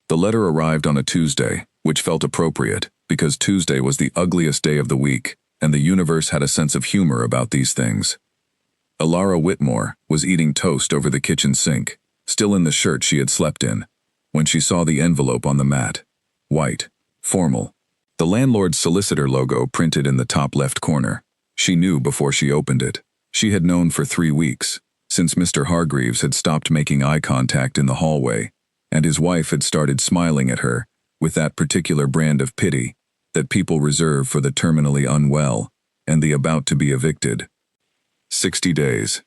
The letter arrived on a Tuesday, which felt appropriate, because Tuesday was the ugliest day of the week, and the universe had a sense of humor about these things. Alara Whitmore was eating toast over the kitchen sink, still in the shirt she had slept in, when she saw the envelope on the mat. White. Formal. The landlord's solicitor logo printed in the top left corner. She knew before she opened it. She had known for 3 weeks, since Mr. Hargreaves had stopped making eye contact in the hallway, and his wife had started smiling at her, with that particular brand of pity that people reserve for the terminally unwell and the about to be evicted. 60 days.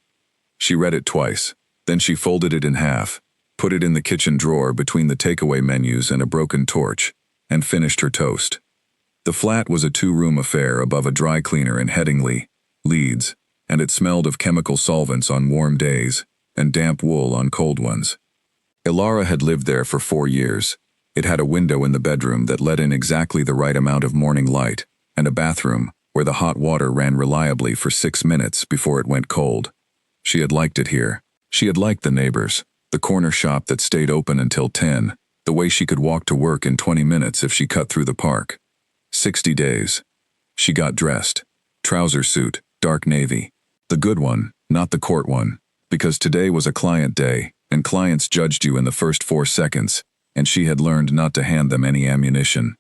She read it twice, then she folded it in half, put it in the kitchen drawer between the takeaway menus and a broken torch, and finished her toast. The flat was a 2-room affair above a dry cleaner in Headingley, Leeds, and it smelled of chemical solvents on warm days and damp wool on cold ones. Alara had lived there for 4 years. It had a window in the bedroom that let in exactly the right amount of morning light, and a bathroom where the hot water ran reliably for 6 minutes before it went cold. She had liked it here. She had liked the neighbors, the corner shop that stayed open until 10, the way she could walk to work in 20 minutes if she cut through the park. 60 days. She got dressed. Trouser suit, dark navy. The good one, not the court one, because today was a client day, and clients judged you in the first 4 seconds, and she had learned not to hand them any ammunition.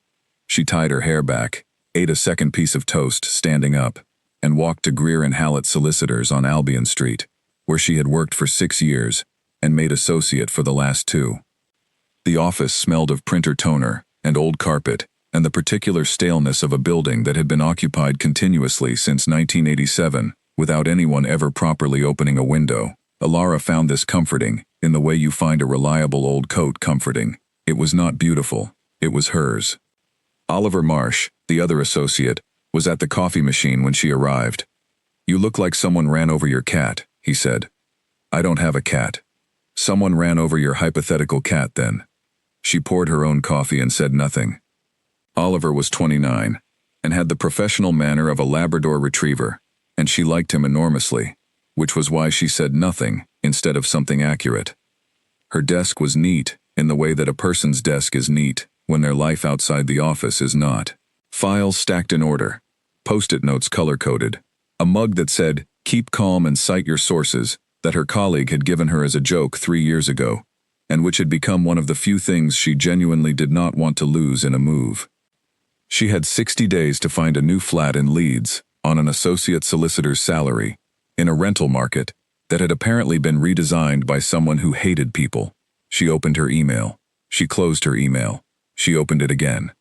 She tied her hair back, ate a second piece of toast standing up, and walked to Greer and Hallett Solicitors on Albion Street, where she had worked for 6 years and made associate for the last 2. The office smelled of printer toner and old carpet and the particular staleness of a building that had been occupied continuously since 1987 without anyone ever properly opening a window. Alara found this comforting, in the way you find a reliable old coat comforting. It was not beautiful. It was hers. Oliver Marsh, the other associate, was at the coffee machine when she arrived. "You look like someone ran over your cat," he said. "I don't have a cat." "Someone ran over your hypothetical cat, then." She poured her own coffee and said nothing. Oliver was 29, and had the professional manner of a Labrador retriever, and she liked him enormously, which was why she said nothing instead of something accurate. Her desk was neat in the way that a person's desk is neat when their life outside the office is not. Files stacked in order, post-it notes color-coded, a mug that said, "Keep calm and cite your sources," that her colleague had given her as a joke 3 years ago, and which had become one of the few things she genuinely did not want to lose in a move. She had 60 days to find a new flat in Leeds, on an associate solicitor's salary, in a rental market that had apparently been redesigned by someone who hated people. She opened her email. She closed her email. She opened it again.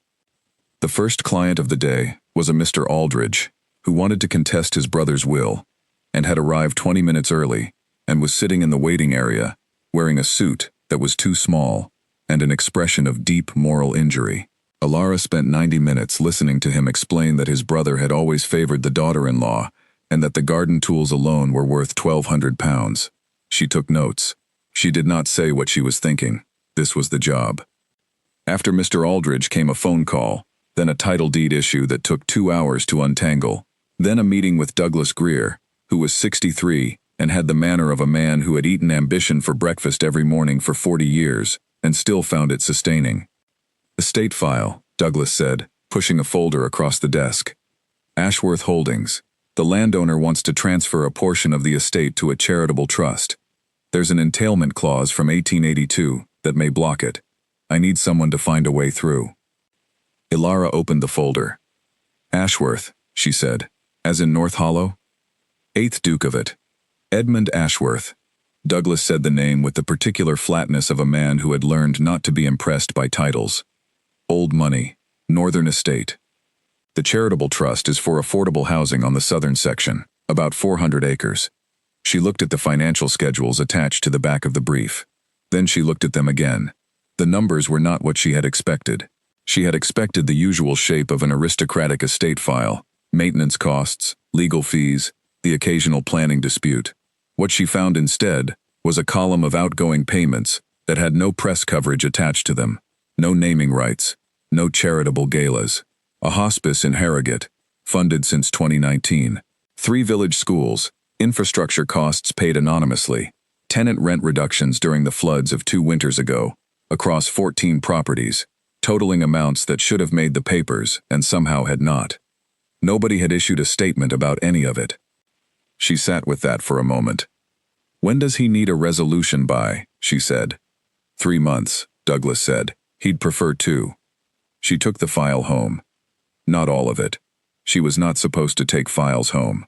The first client of the day was a Mr. Aldridge, who wanted to contest his brother's will, and had arrived 20 minutes early, and was sitting in the waiting area, wearing a suit that was too small, and an expression of deep moral injury. Alara spent 90 minutes listening to him explain that his brother had always favored the daughter-in-law, and that the garden tools alone were worth £1,200. She took notes. She did not say what she was thinking. This was the job. After Mr. Aldridge came a phone call, then a title deed issue that took 2 hours to untangle, then a meeting with Douglas Greer, who was 63 and had the manner of a man who had eaten ambition for breakfast every morning for 40 years and still found it sustaining. "Estate file," Douglas said, pushing a folder across the desk. "Ashworth Holdings. The landowner wants to transfer a portion of the estate to a charitable trust. There's an entailment clause from 1882 that may block it. I need someone to find a way through." Alara opened the folder. "Ashworth," she said, "as in North Hollow?" "8th Duke of it. Edmund Ashworth." Douglas said the name with the particular flatness of a man who had learned not to be impressed by titles. "Old money. Northern estate. The charitable trust is for affordable housing on the southern section, about 400 acres. She looked at the financial schedules attached to the back of the brief. Then she looked at them again. The numbers were not what she had expected. She had expected the usual shape of an aristocratic estate file, maintenance costs, legal fees, the occasional planning dispute. What she found instead was a column of outgoing payments that had no press coverage attached to them, no naming rights, no charitable galas. A hospice in Harrogate, funded since 2019. 3 village schools, infrastructure costs paid anonymously, tenant rent reductions during the floods of 2 winters ago, across 14 properties, totaling amounts that should have made the papers and somehow had not. Nobody had issued a statement about any of it. She sat with that for a moment. "When does he need a resolution by?" she said. 3 months, Douglas said. "He'd prefer 2. She took the file home. Not all of it. She was not supposed to take files home.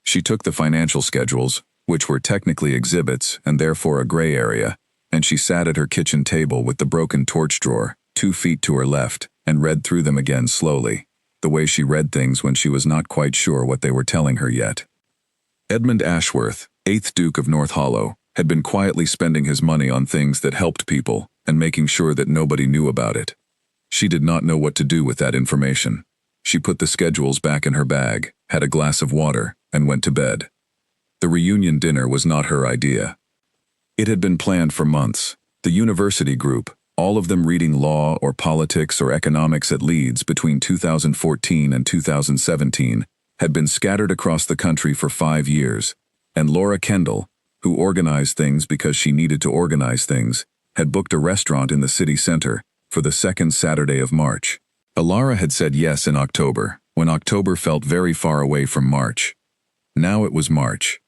She took the financial schedules, which were technically exhibits and therefore a gray area, and she sat at her kitchen table with the broken torch drawer, 2 feet to her left, and read through them again slowly, the way she read things when she was not quite sure what they were telling her yet. Edmund Ashworth, 8th Duke of North Hollow, had been quietly spending his money on things that helped people and making sure that nobody knew about it. She did not know what to do with that information. She put the schedules back in her bag, had a glass of water, and went to bed. The reunion dinner was not her idea. It had been planned for months. The university group, all of them reading law or politics or economics at Leeds between 2014 and 2017, had been scattered across the country for 5 years, and Laura Kendall, who organized things because she needed to organize things, had booked a restaurant in the city center for the 2nd Saturday of March. Alara had said yes in October, when October felt very far away from March. Now it was March.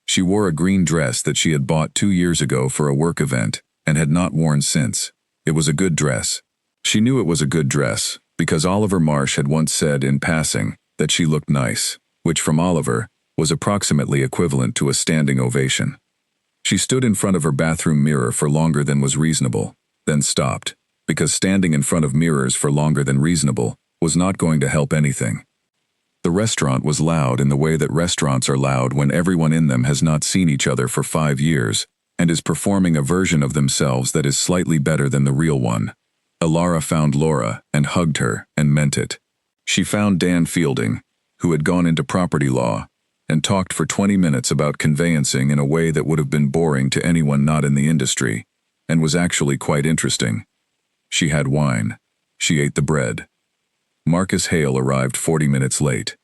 She wore a green dress that she had bought 2 years ago for a work event and had not worn since. It was a good dress. She knew it was a good dress because Oliver Marsh had once said in passing that she looked nice, which from Oliver was approximately equivalent to a standing ovation. She stood in front of her bathroom mirror for longer than was reasonable, then stopped, because standing in front of mirrors for longer than reasonable was not going to help anything. The restaurant was loud in the way that restaurants are loud when everyone in them has not seen each other for 5 years and is performing a version of themselves that is slightly better than the real one. Alara found Laura and hugged her and meant it. She found Dan Fielding, who had gone into property law, and talked for 20 minutes about conveyancing in a way that would have been boring to anyone not in the industry, and was actually quite interesting. She had wine. She ate the bread. Marcus Hale arrived 40 minutes late.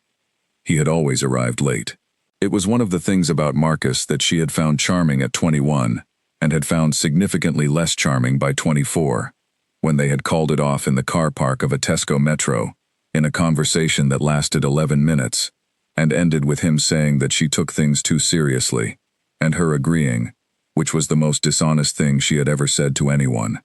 He had always arrived late. It was one of the things about Marcus that she had found charming at 21, and had found significantly less charming by 24, when they had called it off in the car park of a Tesco Metro, in a conversation that lasted 11 minutes, and ended with him saying that she took things too seriously, and her agreeing, which was the most dishonest thing she had ever said to anyone.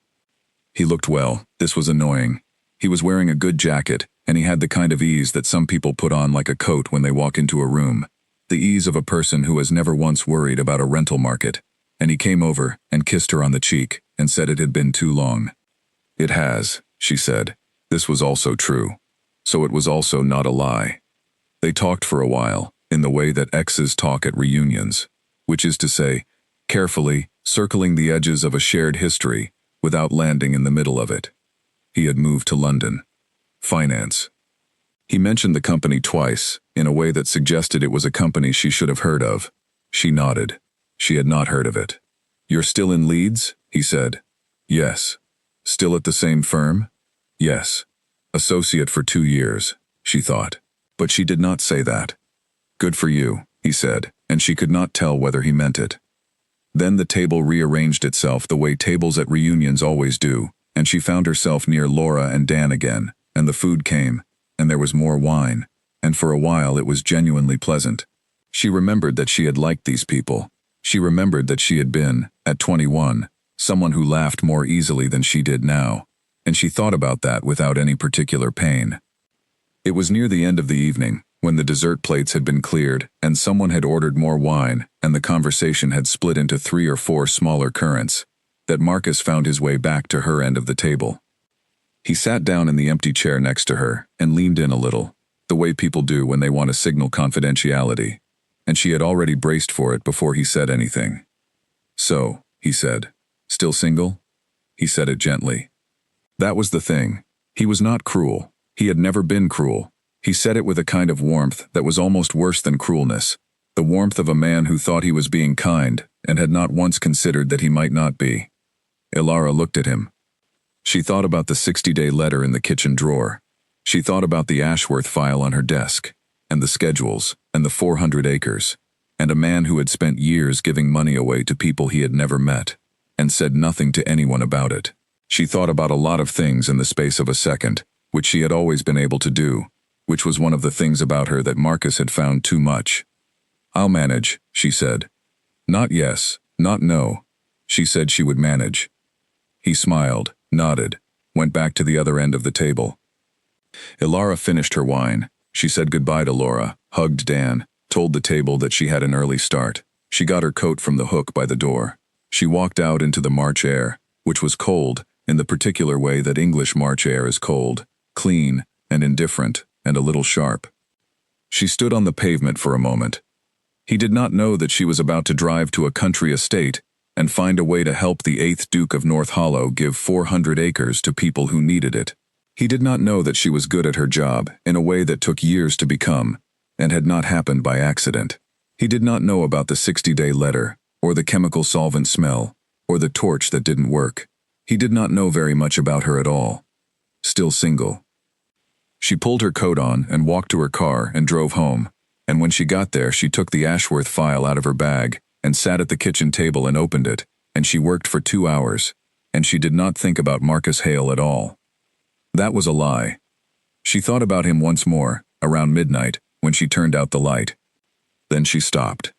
He looked well. This was annoying. He was wearing a good jacket, and he had the kind of ease that some people put on like a coat when they walk into a room, the ease of a person who has never once worried about a rental market, and he came over and kissed her on the cheek and said it had been too long. "It has," she said. This was also true. So it was also not a lie. They talked for a while, in the way that exes talk at reunions, which is to say, carefully, circling the edges of a shared history, without landing in the middle of it. He had moved to London. Finance. He mentioned the company twice, in a way that suggested it was a company she should have heard of. She nodded. She had not heard of it. "You're still in Leeds?" he said. "Yes." "Still at the same firm?" "Yes." "Associate for 2 years," she thought. But she did not say that. "Good for you," he said, and she could not tell whether he meant it. Then the table rearranged itself the way tables at reunions always do, and she found herself near Laura and Dan again, and the food came, and there was more wine, and for a while it was genuinely pleasant. She remembered that she had liked these people. She remembered that she had been, at 21, someone who laughed more easily than she did now, and she thought about that without any particular pain. It was near the end of the evening, when the dessert plates had been cleared and someone had ordered more wine and the conversation had split into 3 or 4 smaller currents, that Marcus found his way back to her end of the table. He sat down in the empty chair next to her and leaned in a little, the way people do when they want to signal confidentiality, and she had already braced for it before he said anything. "So," he said, "still single?" He said it gently. That was the thing. He was not cruel. He had never been cruel. He said it with a kind of warmth that was almost worse than cruelness, the warmth of a man who thought he was being kind and had not once considered that he might not be. Alara looked at him. She thought about the 60-day letter in the kitchen drawer. She thought about the Ashworth file on her desk, and the schedules, and the 400 acres, and a man who had spent years giving money away to people he had never met, and said nothing to anyone about it. She thought about a lot of things in the space of a second, which she had always been able to do, which was one of the things about her that Marcus had found too much. "I'll manage," she said. Not yes, not no. She said she would manage. He smiled, nodded, went back to the other end of the table. Ilara finished her wine. She said goodbye to Laura, hugged Dan, told the table that she had an early start. She got her coat from the hook by the door. She walked out into the March air, which was cold, in the particular way that English March air is cold, clean, and indifferent, and a little sharp. She stood on the pavement for a moment. He did not know that she was about to drive to a country estate and find a way to help the 8th Duke of North Hollow give 400 acres to people who needed it. He did not know that she was good at her job in a way that took years to become, and had not happened by accident. He did not know about the 60-day letter, or the chemical solvent smell, or the torch that didn't work. He did not know very much about her at all. Still single. She pulled her coat on and walked to her car and drove home, and when she got there she took the Ashworth file out of her bag and sat at the kitchen table and opened it, and she worked for 2 hours, and she did not think about Marcus Hale at all. That was a lie. She thought about him once more, around midnight, when she turned out the light. Then she stopped.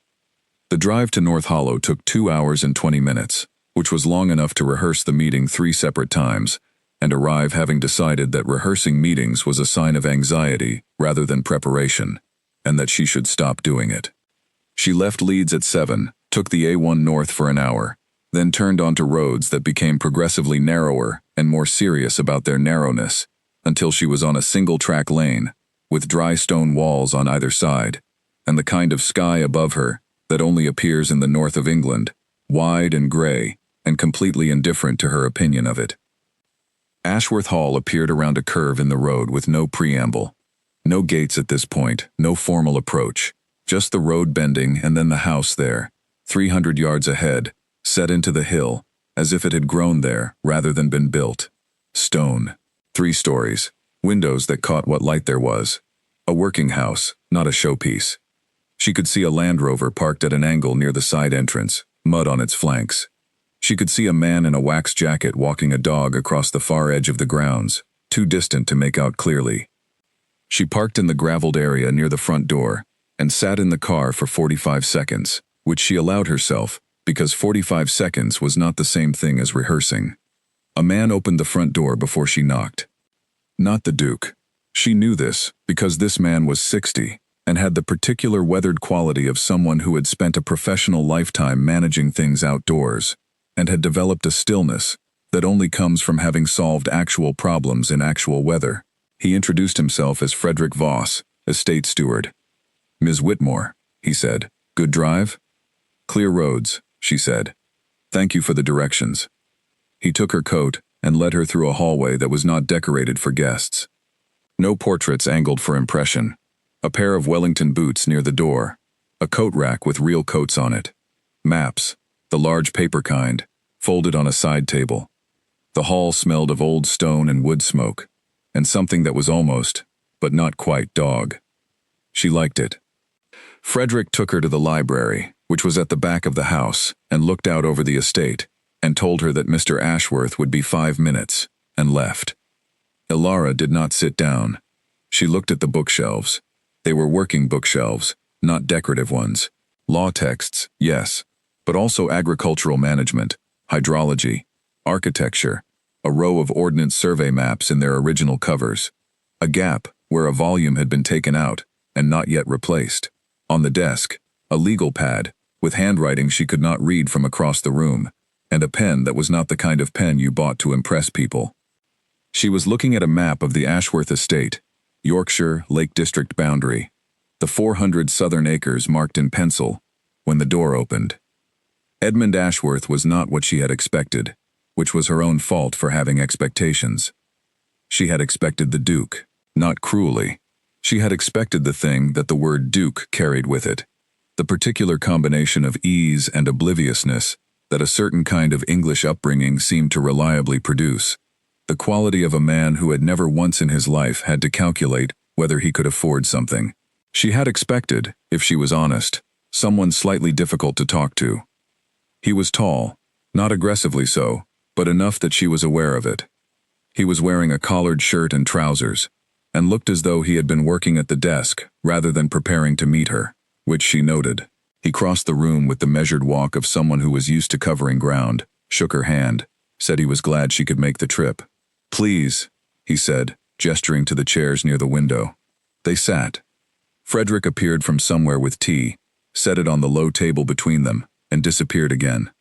The drive to North Hollow took 2 hours and 20 minutes, which was long enough to rehearse the meeting 3 separate times, and arrive having decided that rehearsing meetings was a sign of anxiety rather than preparation, and that she should stop doing it. She left Leeds at 7, took the A1 north for an hour, then turned onto roads that became progressively narrower and more serious about their narrowness, until she was on a single-track lane, with dry stone walls on either side, and the kind of sky above her that only appears in the north of England, wide and grey, and completely indifferent to her opinion of it. Ashworth Hall appeared around a curve in the road with no preamble. No gates at this point, no formal approach, just the road bending and then the house there, 300 yards ahead, set into the hill, as if it had grown there rather than been built. Stone. 3 stories, windows that caught what light there was. A working house, not a showpiece. She could see a Land Rover parked at an angle near the side entrance, mud on its flanks. She could see a man in a wax jacket walking a dog across the far edge of the grounds, too distant to make out clearly. She parked in the graveled area near the front door and sat in the car for 45 seconds, which she allowed herself because 45 seconds was not the same thing as rehearsing. A man opened the front door before she knocked. Not the Duke. She knew this because this man was 60 and had the particular weathered quality of someone who had spent a professional lifetime managing things outdoors and had developed a stillness that only comes from having solved actual problems in actual weather. He introduced himself as Frederick Voss, estate steward. "Ms. Whitmore," he said. "Good drive?" "Clear roads," she said. "Thank you for the directions." He took her coat and led her through a hallway that was not decorated for guests. No portraits angled for impression. A pair of Wellington boots near the door. A coat rack with real coats on it. Maps, the large paper kind, folded on a side table. The hall smelled of old stone and wood smoke, and something that was almost, but not quite, dog. She liked it. Frederick took her to the library, which was at the back of the house, and looked out over the estate, and told her that Mr. Ashworth would be 5 minutes, and left. Ilara did not sit down. She looked at the bookshelves. They were working bookshelves, not decorative ones. Law texts, yes, but also agricultural management, hydrology, architecture, a row of ordnance survey maps in their original covers, a gap where a volume had been taken out and not yet replaced. On the desk, a legal pad with handwriting she could not read from across the room, and a pen that was not the kind of pen you bought to impress people. She was looking at a map of the Ashworth estate, Yorkshire Lake District boundary, the 400 southern acres marked in pencil, when the door opened. Edmund Ashworth was not what she had expected, which was her own fault for having expectations. She had expected the Duke, not cruelly. She had expected the thing that the word Duke carried with it, the particular combination of ease and obliviousness that a certain kind of English upbringing seemed to reliably produce, the quality of a man who had never once in his life had to calculate whether he could afford something. She had expected, if she was honest, someone slightly difficult to talk to. He was tall, not aggressively so, but enough that she was aware of it. He was wearing a collared shirt and trousers, and looked as though he had been working at the desk rather than preparing to meet her, which she noted. He crossed the room with the measured walk of someone who was used to covering ground, shook her hand, said he was glad she could make the trip. "Please," he said, gesturing to the chairs near the window. They sat. Frederick appeared from somewhere with tea, set it on the low table between them, and disappeared again.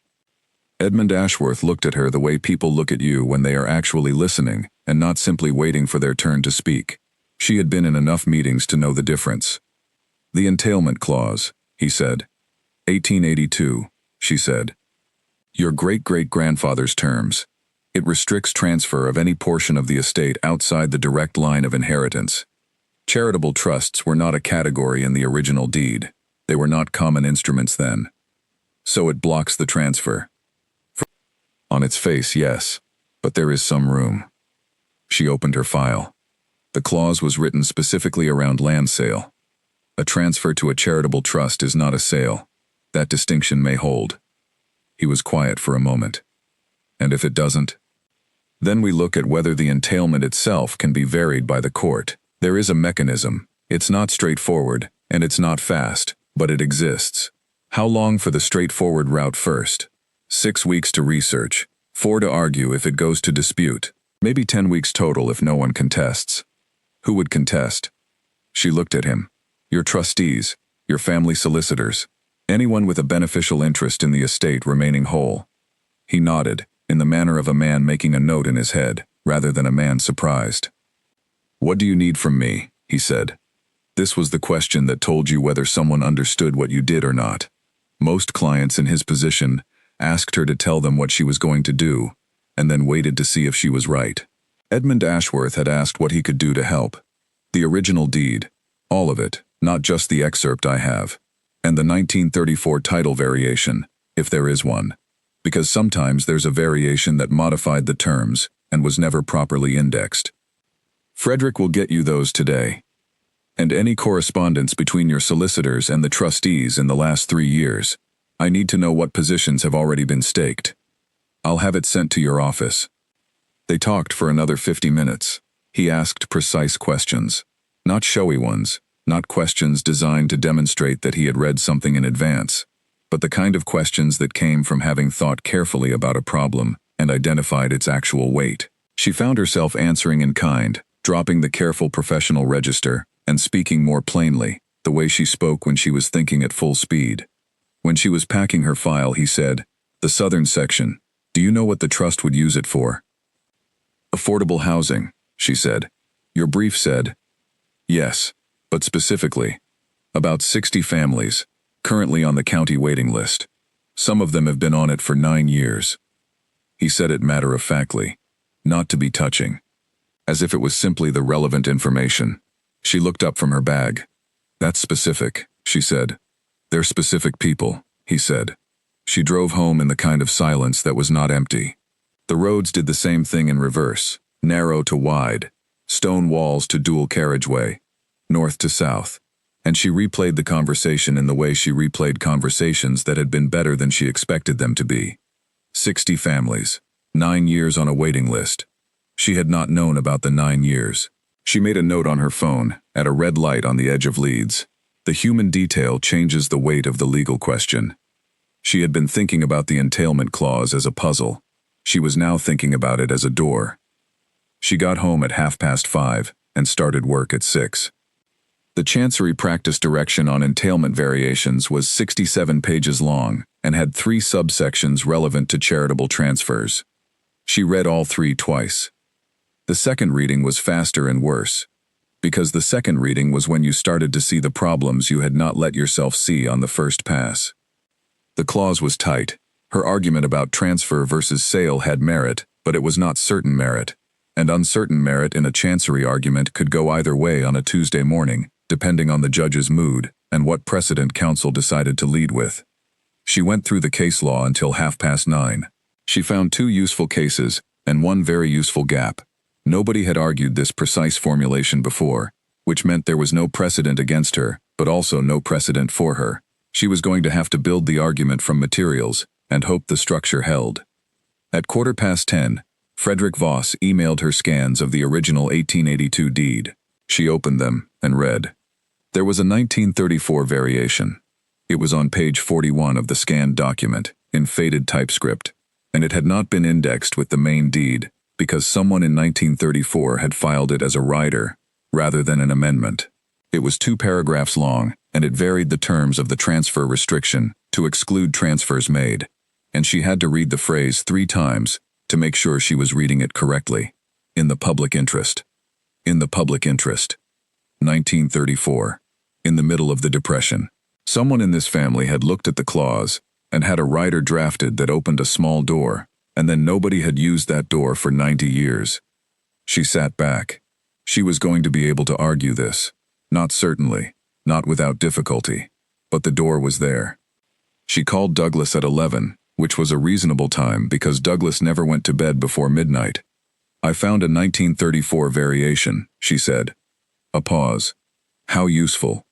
Edmund Ashworth looked at her the way people look at you when they are actually listening and not simply waiting for their turn to speak. She had been in enough meetings to know the difference. "The entailment clause," he said. 1882, she said. "Your great-great-grandfather's terms. It restricts transfer of any portion of the estate outside the direct line of inheritance. Charitable trusts were not a category in the original deed. They were not common instruments then. So it blocks the transfer." On its face, yes, but there is some room. She opened her file. The clause was written specifically around land sale. A transfer to a charitable trust is not a sale. That distinction may hold. He was quiet for a moment. "And if it doesn't?" "Then we look at whether the entailment itself can be varied by the court. There is a mechanism. It's not straightforward, and it's not fast, but it exists. How long for the straightforward route first? 6 weeks to research, 4 to argue if it goes to dispute, maybe 10 weeks total if no one contests." "Who would contest?" She looked at him. "Your trustees, your family solicitors, anyone with a beneficial interest in the estate remaining whole." He nodded, in the manner of a man making a note in his head, rather than a man surprised. "What do you need from me?" he said. This was the question that told you whether someone understood what you did or not. Most clients in his position asked her to tell them what she was going to do, and then waited to see if she was right. Edmund Ashworth had asked what he could do to help. The original deed, all of it, not just the excerpt I have, and the 1934 title variation, if there is one, because sometimes there's a variation that modified the terms and was never properly indexed. "Frederick will get you those today. And any correspondence between your solicitors and the trustees in the last 3 years. I need to know what positions have already been staked. I'll have it sent to your office." They talked for another 50 minutes. He asked precise questions. Not showy ones, not questions designed to demonstrate that he had read something in advance, but the kind of questions that came from having thought carefully about a problem and identified its actual weight. She found herself answering in kind, dropping the careful professional register, and speaking more plainly, the way she spoke when she was thinking at full speed. When she was packing her file, he said, "The southern section, do you know what the trust would use it for?" "Affordable housing," she said. "Your brief said." "Yes, but specifically. About 60 families, currently on the county waiting list. Some of them have been on it for 9 years. He said it matter-of-factly, not to be touching, as if it was simply the relevant information. She looked up from her bag. "That's specific," she said. "They're specific people," he said. She drove home in the kind of silence that was not empty. The roads did the same thing in reverse, narrow to wide, stone walls to dual carriageway, north to south, and she replayed the conversation in the way she replayed conversations that had been better than she expected them to be. 60 families, 9 years on a waiting list. She had not known about the 9 years. She made a note on her phone, at a red light on the edge of Leeds. The human detail changes the weight of the legal question. She had been thinking about the entailment clause as a puzzle. She was now thinking about it as a door. She got home at 5:30 and started work at 6. The Chancery Practice Direction on Entailment Variations was 67 pages long and had 3 subsections relevant to charitable transfers. She read all 3 twice. The second reading was faster and worse, because the second reading was when you started to see the problems you had not let yourself see on the first pass. The clause was tight. Her argument about transfer versus sale had merit, but it was not certain merit, and uncertain merit in a chancery argument could go either way on a Tuesday morning, depending on the judge's mood and what precedent counsel decided to lead with. She went through the case law until 9:30. She found 2 useful cases and 1 very useful gap. Nobody had argued this precise formulation before, which meant there was no precedent against her, but also no precedent for her. She was going to have to build the argument from materials and hope the structure held. At 10:15, Frederick Voss emailed her scans of the original 1882 deed. She opened them and read. There was a 1934 variation. It was on page 41 of the scanned document, in faded typescript, and it had not been indexed with the main deed because someone in 1934 had filed it as a rider rather than an amendment. It was 2 paragraphs long, and it varied the terms of the transfer restriction to exclude transfers made, and she had to read the phrase 3 times to make sure she was reading it correctly. In the public interest. In the public interest. 1934. In the middle of the Depression. Someone in this family had looked at the clause and had a rider drafted that opened a small door, and then nobody had used that door for 90 years. She sat back. She was going to be able to argue this. Not certainly, not without difficulty, but the door was there. She called Douglas at 11, which was a reasonable time because Douglas never went to bed before midnight. I found a 1934 variation, she said. A pause. How useful.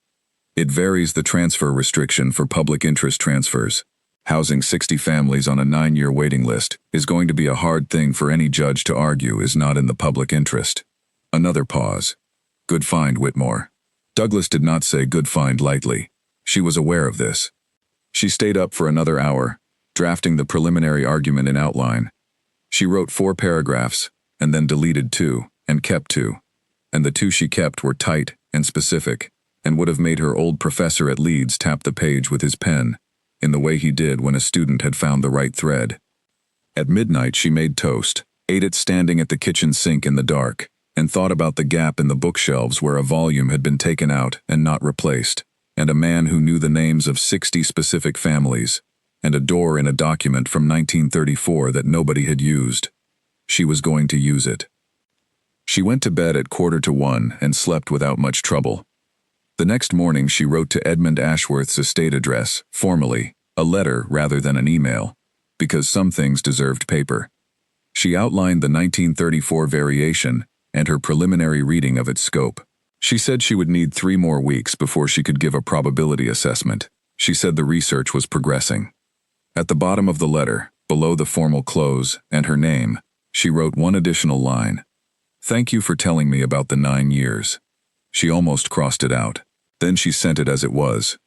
It varies the transfer restriction for public interest transfers. Housing 60 families on a 9-year waiting list is going to be a hard thing for any judge to argue is not in the public interest. Another pause. Good find, Whitmore. Douglas did not say good find lightly. She was aware of this. She stayed up for another hour, drafting the preliminary argument in outline. She wrote 4 paragraphs, and then deleted 2, and kept 2. And the 2 she kept were tight and specific, and would have made her old professor at Leeds tap the page with his pen, in the way he did when a student had found the right thread. At midnight she made toast, ate it standing at the kitchen sink in the dark, and thought about the gap in the bookshelves where a volume had been taken out and not replaced, and a man who knew the names of 60 specific families, and a door in a document from 1934 that nobody had used. She was going to use it. She went to bed at 1:45 and slept without much trouble. The next morning she wrote to Edmund Ashworth's estate address, formally, a letter rather than an email, because some things deserved paper. She outlined the 1934 variation and her preliminary reading of its scope. She said she would need 3 more weeks before she could give a probability assessment. She said the research was progressing. At the bottom of the letter, below the formal close and her name, she wrote 1 additional line. Thank you for telling me about the 9 years. She almost crossed it out. Then she sent it as it was.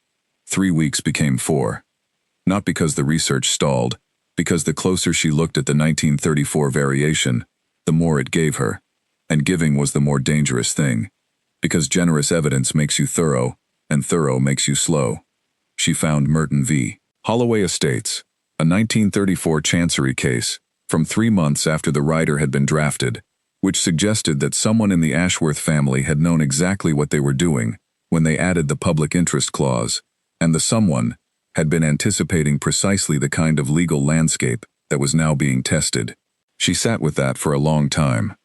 3 weeks became 4. Not because the research stalled, because the closer she looked at the 1934 variation, the more it gave her. And giving was the more dangerous thing, because generous evidence makes you thorough, and thorough makes you slow. She found Merton v. Holloway Estates, a 1934 Chancery case, from 3 months after the rider had been drafted, which suggested that someone in the Ashworth family had known exactly what they were doing when they added the public interest clause, and the someone had been anticipating precisely the kind of legal landscape that was now being tested. She sat with that for a long time.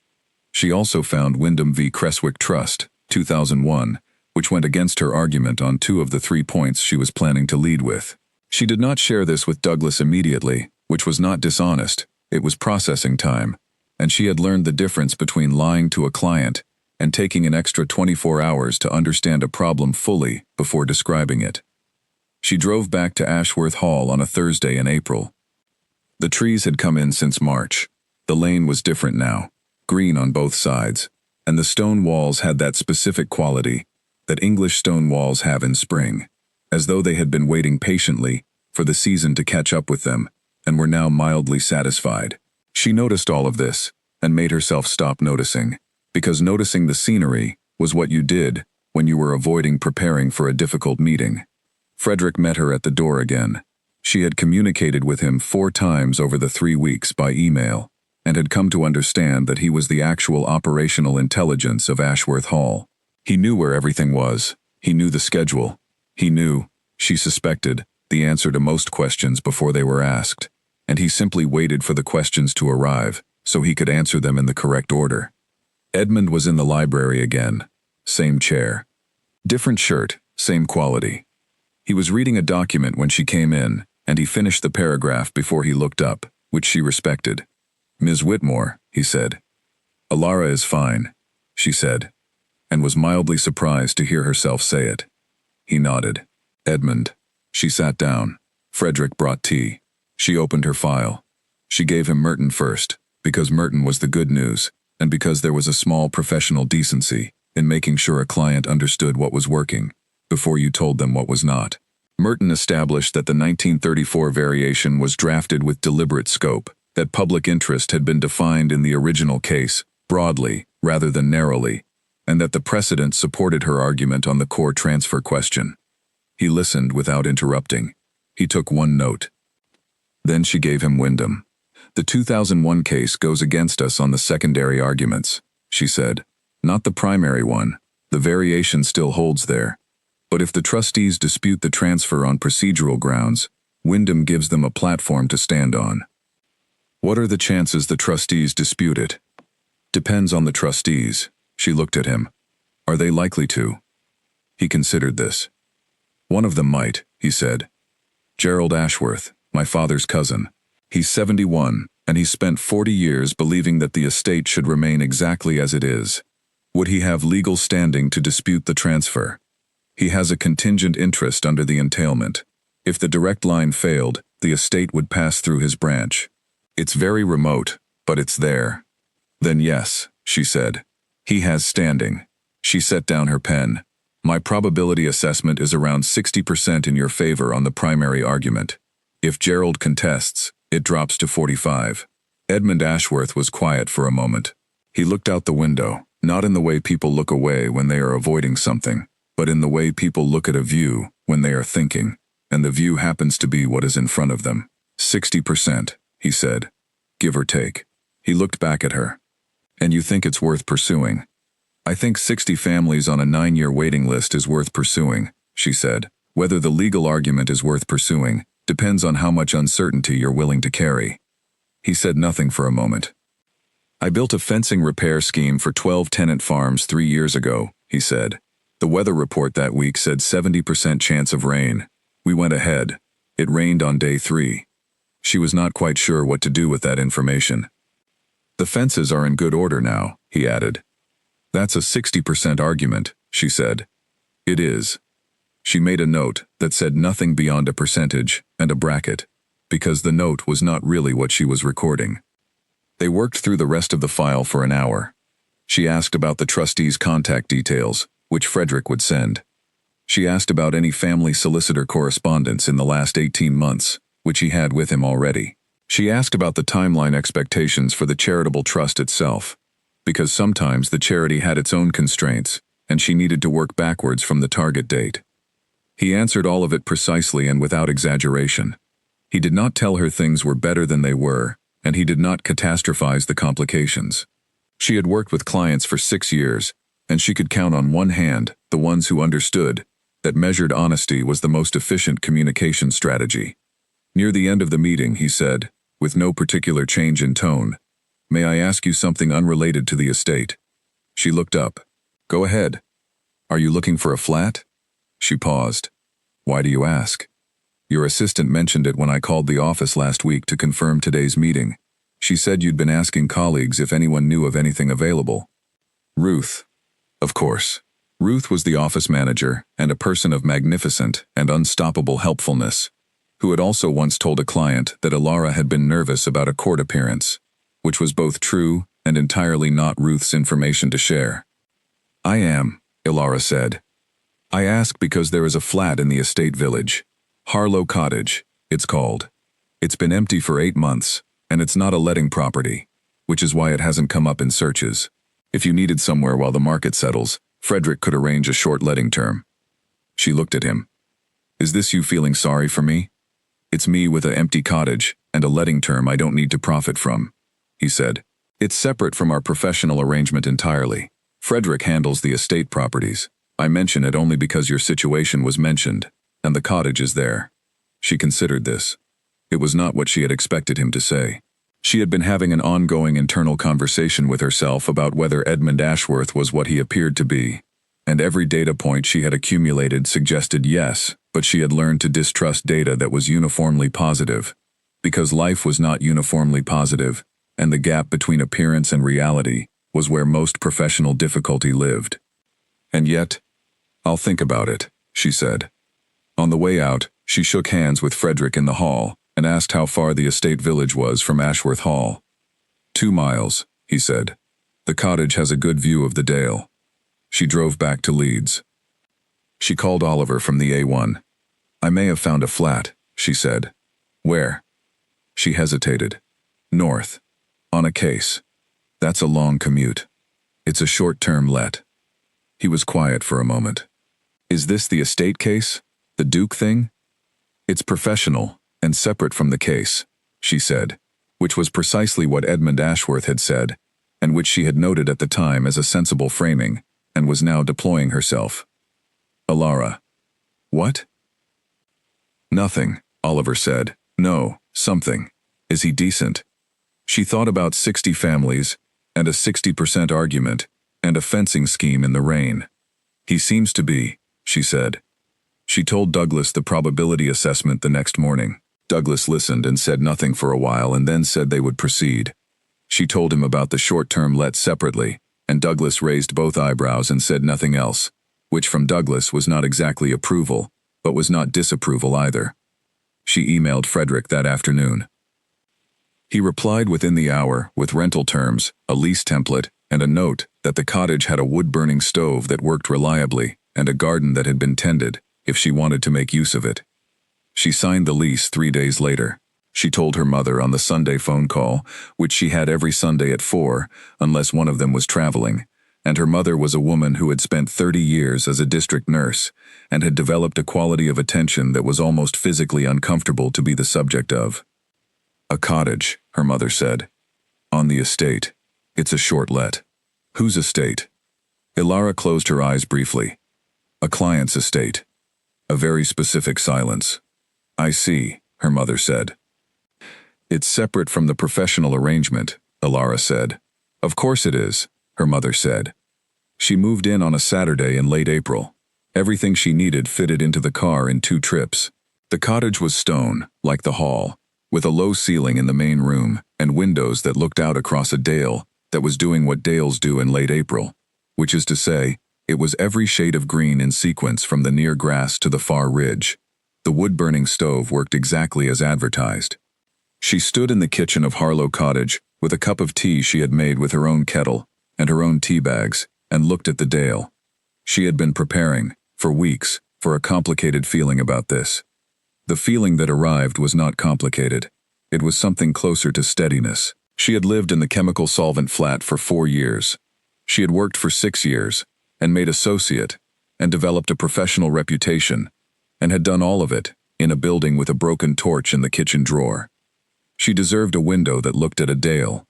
She also found Wyndham v. Creswick Trust, 2001, which went against her argument on 2 of the 3 points she was planning to lead with. She did not share this with Douglas immediately, which was not dishonest, it was processing time, and she had learned the difference between lying to a client and taking an extra 24 hours to understand a problem fully before describing it. She drove back to Ashworth Hall on a Thursday in April. The trees had come in since March. The lane was different now, green on both sides, and the stone walls had that specific quality that English stone walls have in spring, as though they had been waiting patiently for the season to catch up with them and were now mildly satisfied. She noticed all of this and made herself stop noticing, because noticing the scenery was what you did when you were avoiding preparing for a difficult meeting. Frederick met her at the door again. She had communicated with him 4 times over the 3 weeks by email, and had come to understand that he was the actual operational intelligence of Ashworth Hall. He knew where everything was. He knew the schedule. He knew, she suspected, the answer to most questions before they were asked, and he simply waited for the questions to arrive so he could answer them in the correct order. Edmund was in the library again. Same chair. Different shirt, same quality. He was reading a document when she came in, and he finished the paragraph before he looked up, which she respected. Ms. Whitmore, he said. Alara is fine, she said, and was mildly surprised to hear herself say it. He nodded. Edmund. She sat down. Frederick brought tea. She opened her file. She gave him Merton first, because Merton was the good news, and because there was a small professional decency in making sure a client understood what was working before you told them what was not. Merton established that the 1934 variation was drafted with deliberate scope, that public interest had been defined in the original case broadly rather than narrowly, and that the precedent supported her argument on the core transfer question. He listened without interrupting. He took one note. Then she gave him Wyndham. The 2001 case goes against us on the secondary arguments, she said. Not the primary one. The variation still holds there. But if the trustees dispute the transfer on procedural grounds, Wyndham gives them a platform to stand on. What are the chances the trustees dispute it? Depends on the trustees. She looked at him. Are they likely to? He considered this. One of them might, he said. Gerald Ashworth, my father's cousin. He's 71, and he's spent 40 years believing that the estate should remain exactly as it is. Would he have legal standing to dispute the transfer? He has a contingent interest under the entailment. If the direct line failed, the estate would pass through his branch. It's very remote, but it's there. Then yes, she said. He has standing. She set down her pen. My probability assessment is around 60% in your favor on the primary argument. If Gerald contests, it drops to 45. Edmund Ashworth was quiet for a moment. He looked out the window, not in the way people look away when they are avoiding something, but in the way people look at a view when they are thinking, and the view happens to be what is in front of them. 60%, he said, give or take. He looked back at her. And you think it's worth pursuing? I think 60 families on a 9-year waiting list is worth pursuing, she said. Whether the legal argument is worth pursuing depends on how much uncertainty you're willing to carry. He said nothing for a moment. I built a fencing repair scheme for 12 tenant farms 3 years ago, he said. The weather report that week said 70% chance of rain. We went ahead. It rained on day 3. She was not quite sure what to do with that information. The fences are in good order now, he added. That's a 60% argument, she said. It is. She made a note that said nothing beyond a percentage and a bracket, because the note was not really what she was recording. They worked through the rest of the file for an hour. She asked about the trustees' contact details, which Frederick would send. She asked about any family solicitor correspondence in the last 18 months, which he had with him already. She asked about the timeline expectations for the charitable trust itself, because sometimes the charity had its own constraints, and she needed to work backwards from the target date. He answered all of it precisely and without exaggeration. He did not tell her things were better than they were, and he did not catastrophize the complications. She had worked with clients for 6 years, and she could count on one hand the ones who understood that measured honesty was the most efficient communication strategy. Near the end of the meeting, he said, with no particular change in tone, "May I ask you something unrelated to the estate?" She looked up. "Go ahead. Are you looking for a flat?" She paused. "Why do you ask?" "Your assistant mentioned it when I called the office last week to confirm today's meeting. She said you'd been asking colleagues if anyone knew of anything available." Ruth. Of course. Ruth was the office manager and a person of magnificent and unstoppable helpfulness, who had also once told a client that Ilara had been nervous about a court appearance, which was both true and entirely not Ruth's information to share. "I am," Ilara said. "I ask because there is a flat in the estate village. Harlow Cottage, it's called. It's been empty for 8 months, and it's not a letting property, which is why it hasn't come up in searches. If you needed somewhere while the market settles, Frederick could arrange a short letting term." She looked at him. "Is this you feeling sorry for me?" "It's me with an empty cottage and a letting term I don't need to profit from," he said. "It's separate from our professional arrangement entirely. Frederick handles the estate properties. I mention it only because your situation was mentioned, and the cottage is there." She considered this. It was not what she had expected him to say. She had been having an ongoing internal conversation with herself about whether Edmund Ashworth was what he appeared to be, and every data point she had accumulated suggested yes, but she had learned to distrust data that was uniformly positive, because life was not uniformly positive, and the gap between appearance and reality was where most professional difficulty lived. And yet, "I'll think about it," she said. On the way out, she shook hands with Frederick in the hall, and asked how far the estate village was from Ashworth Hall. 2 miles, he said. The cottage has a good view of the Dale. She drove back to Leeds. She called Oliver from the A1. I may have found a flat, she said. Where? She hesitated. North. On a case. That's a long commute. It's a short-term let. He was quiet for a moment. Is this the estate case? The Duke thing? It's professional and separate from the case, she said, which was precisely what Edmund Ashworth had said, and which she had noted at the time as a sensible framing, and was now deploying herself. Alara. What? Nothing, Oliver said. No, something. Is he decent? She thought about 60 families, and a 60% argument, and a fencing scheme in the rain. He seems to be, she said. She told Douglas the probability assessment the next morning. Douglas listened and said nothing for a while and then said they would proceed. She told him about the short-term let separately, and Douglas raised both eyebrows and said nothing else, which from Douglas was not exactly approval, but was not disapproval either. She emailed Frederick that afternoon. He replied within the hour with rental terms, a lease template, and a note that the cottage had a wood-burning stove that worked reliably and a garden that had been tended, if she wanted to make use of it. She signed the lease 3 days later. She told her mother on the Sunday phone call, which she had every Sunday at 4, unless one of them was traveling, and her mother was a woman who had spent 30 years as a district nurse and had developed a quality of attention that was almost physically uncomfortable to be the subject of. A cottage, her mother said. On the estate. It's a short let. Whose estate? Ilara closed her eyes briefly. A client's estate. A very specific silence. I see, her mother said. It's separate from the professional arrangement, Ilara said. Of course it is, her mother said. She moved in on a Saturday in late April. Everything she needed fitted into the car in 2 trips. The cottage was stone, like the hall, with a low ceiling in the main room and windows that looked out across a dale that was doing what dales do in late April, which is to say, it was every shade of green in sequence from the near grass to the far ridge. The wood-burning stove worked exactly as advertised. She stood in the kitchen of Harlow Cottage with a cup of tea she had made with her own kettle and her own tea bags and looked at the dale. She had been preparing, for weeks, for a complicated feeling about this. The feeling that arrived was not complicated. It was something closer to steadiness. She had lived in the chemical solvent flat for 4 years. She had worked for 6 years, and made associate, and developed a professional reputation, and had done all of it in a building with a broken torch in the kitchen drawer. She deserved a window that looked at a dale.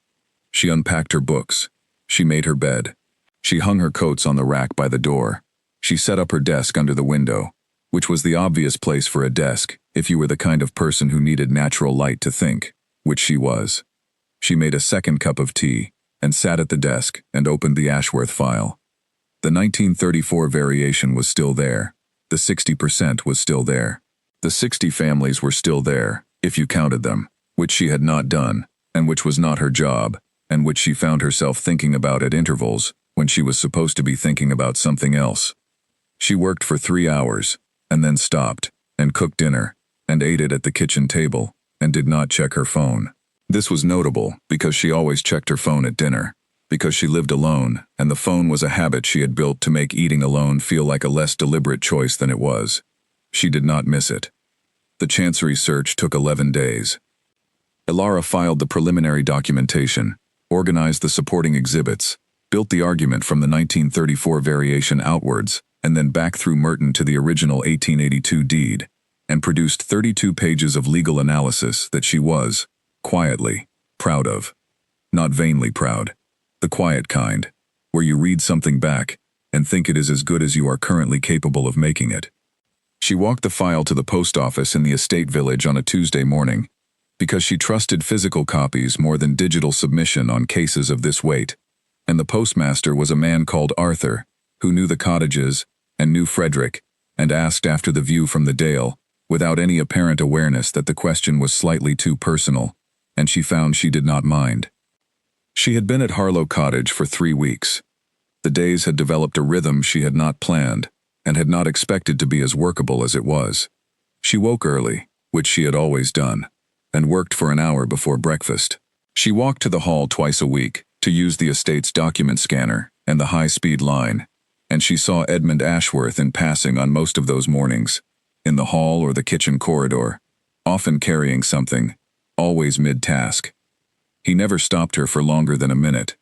She unpacked her books. She made her bed. She hung her coats on the rack by the door. She set up her desk under the window, which was the obvious place for a desk if you were the kind of person who needed natural light to think, which she was. She made a second cup of tea, and sat at the desk and opened the Ashworth file. The 1934 variation was still there. The 60% was still there. The 60 families were still there, if you counted them, which she had not done, and which was not her job, and which she found herself thinking about at intervals when she was supposed to be thinking about something else. She worked for 3 hours, and then stopped, and cooked dinner, and ate it at the kitchen table, and did not check her phone. This was notable because she always checked her phone at dinner, because she lived alone, and the phone was a habit she had built to make eating alone feel like a less deliberate choice than it was. She did not miss it. The Chancery search took 11 days. Ilara filed the preliminary documentation, organized the supporting exhibits, built the argument from the 1934 variation outwards, and then back through Merton to the original 1882 deed, and produced 32 pages of legal analysis that she was, quietly, proud of. Not vainly proud. The quiet kind, where you read something back and think it is as good as you are currently capable of making it. She walked the file to the post office in the estate village on a Tuesday morning, because she trusted physical copies more than digital submission on cases of this weight, and the postmaster was a man called Arthur, who knew the cottages and knew Frederick, and asked after the view from the dale, without any apparent awareness that the question was slightly too personal, and she found she did not mind. She had been at Harlow Cottage for 3 weeks. The days had developed a rhythm she had not planned, and had not expected to be as workable as it was. She woke early, which she had always done, and worked for an hour before breakfast. She walked to the hall twice a week to use the estate's document scanner and the high-speed line, and she saw Edmund Ashworth in passing on most of those mornings, in the hall or the kitchen corridor, often carrying something, always mid-task. He never stopped her for longer than a minute.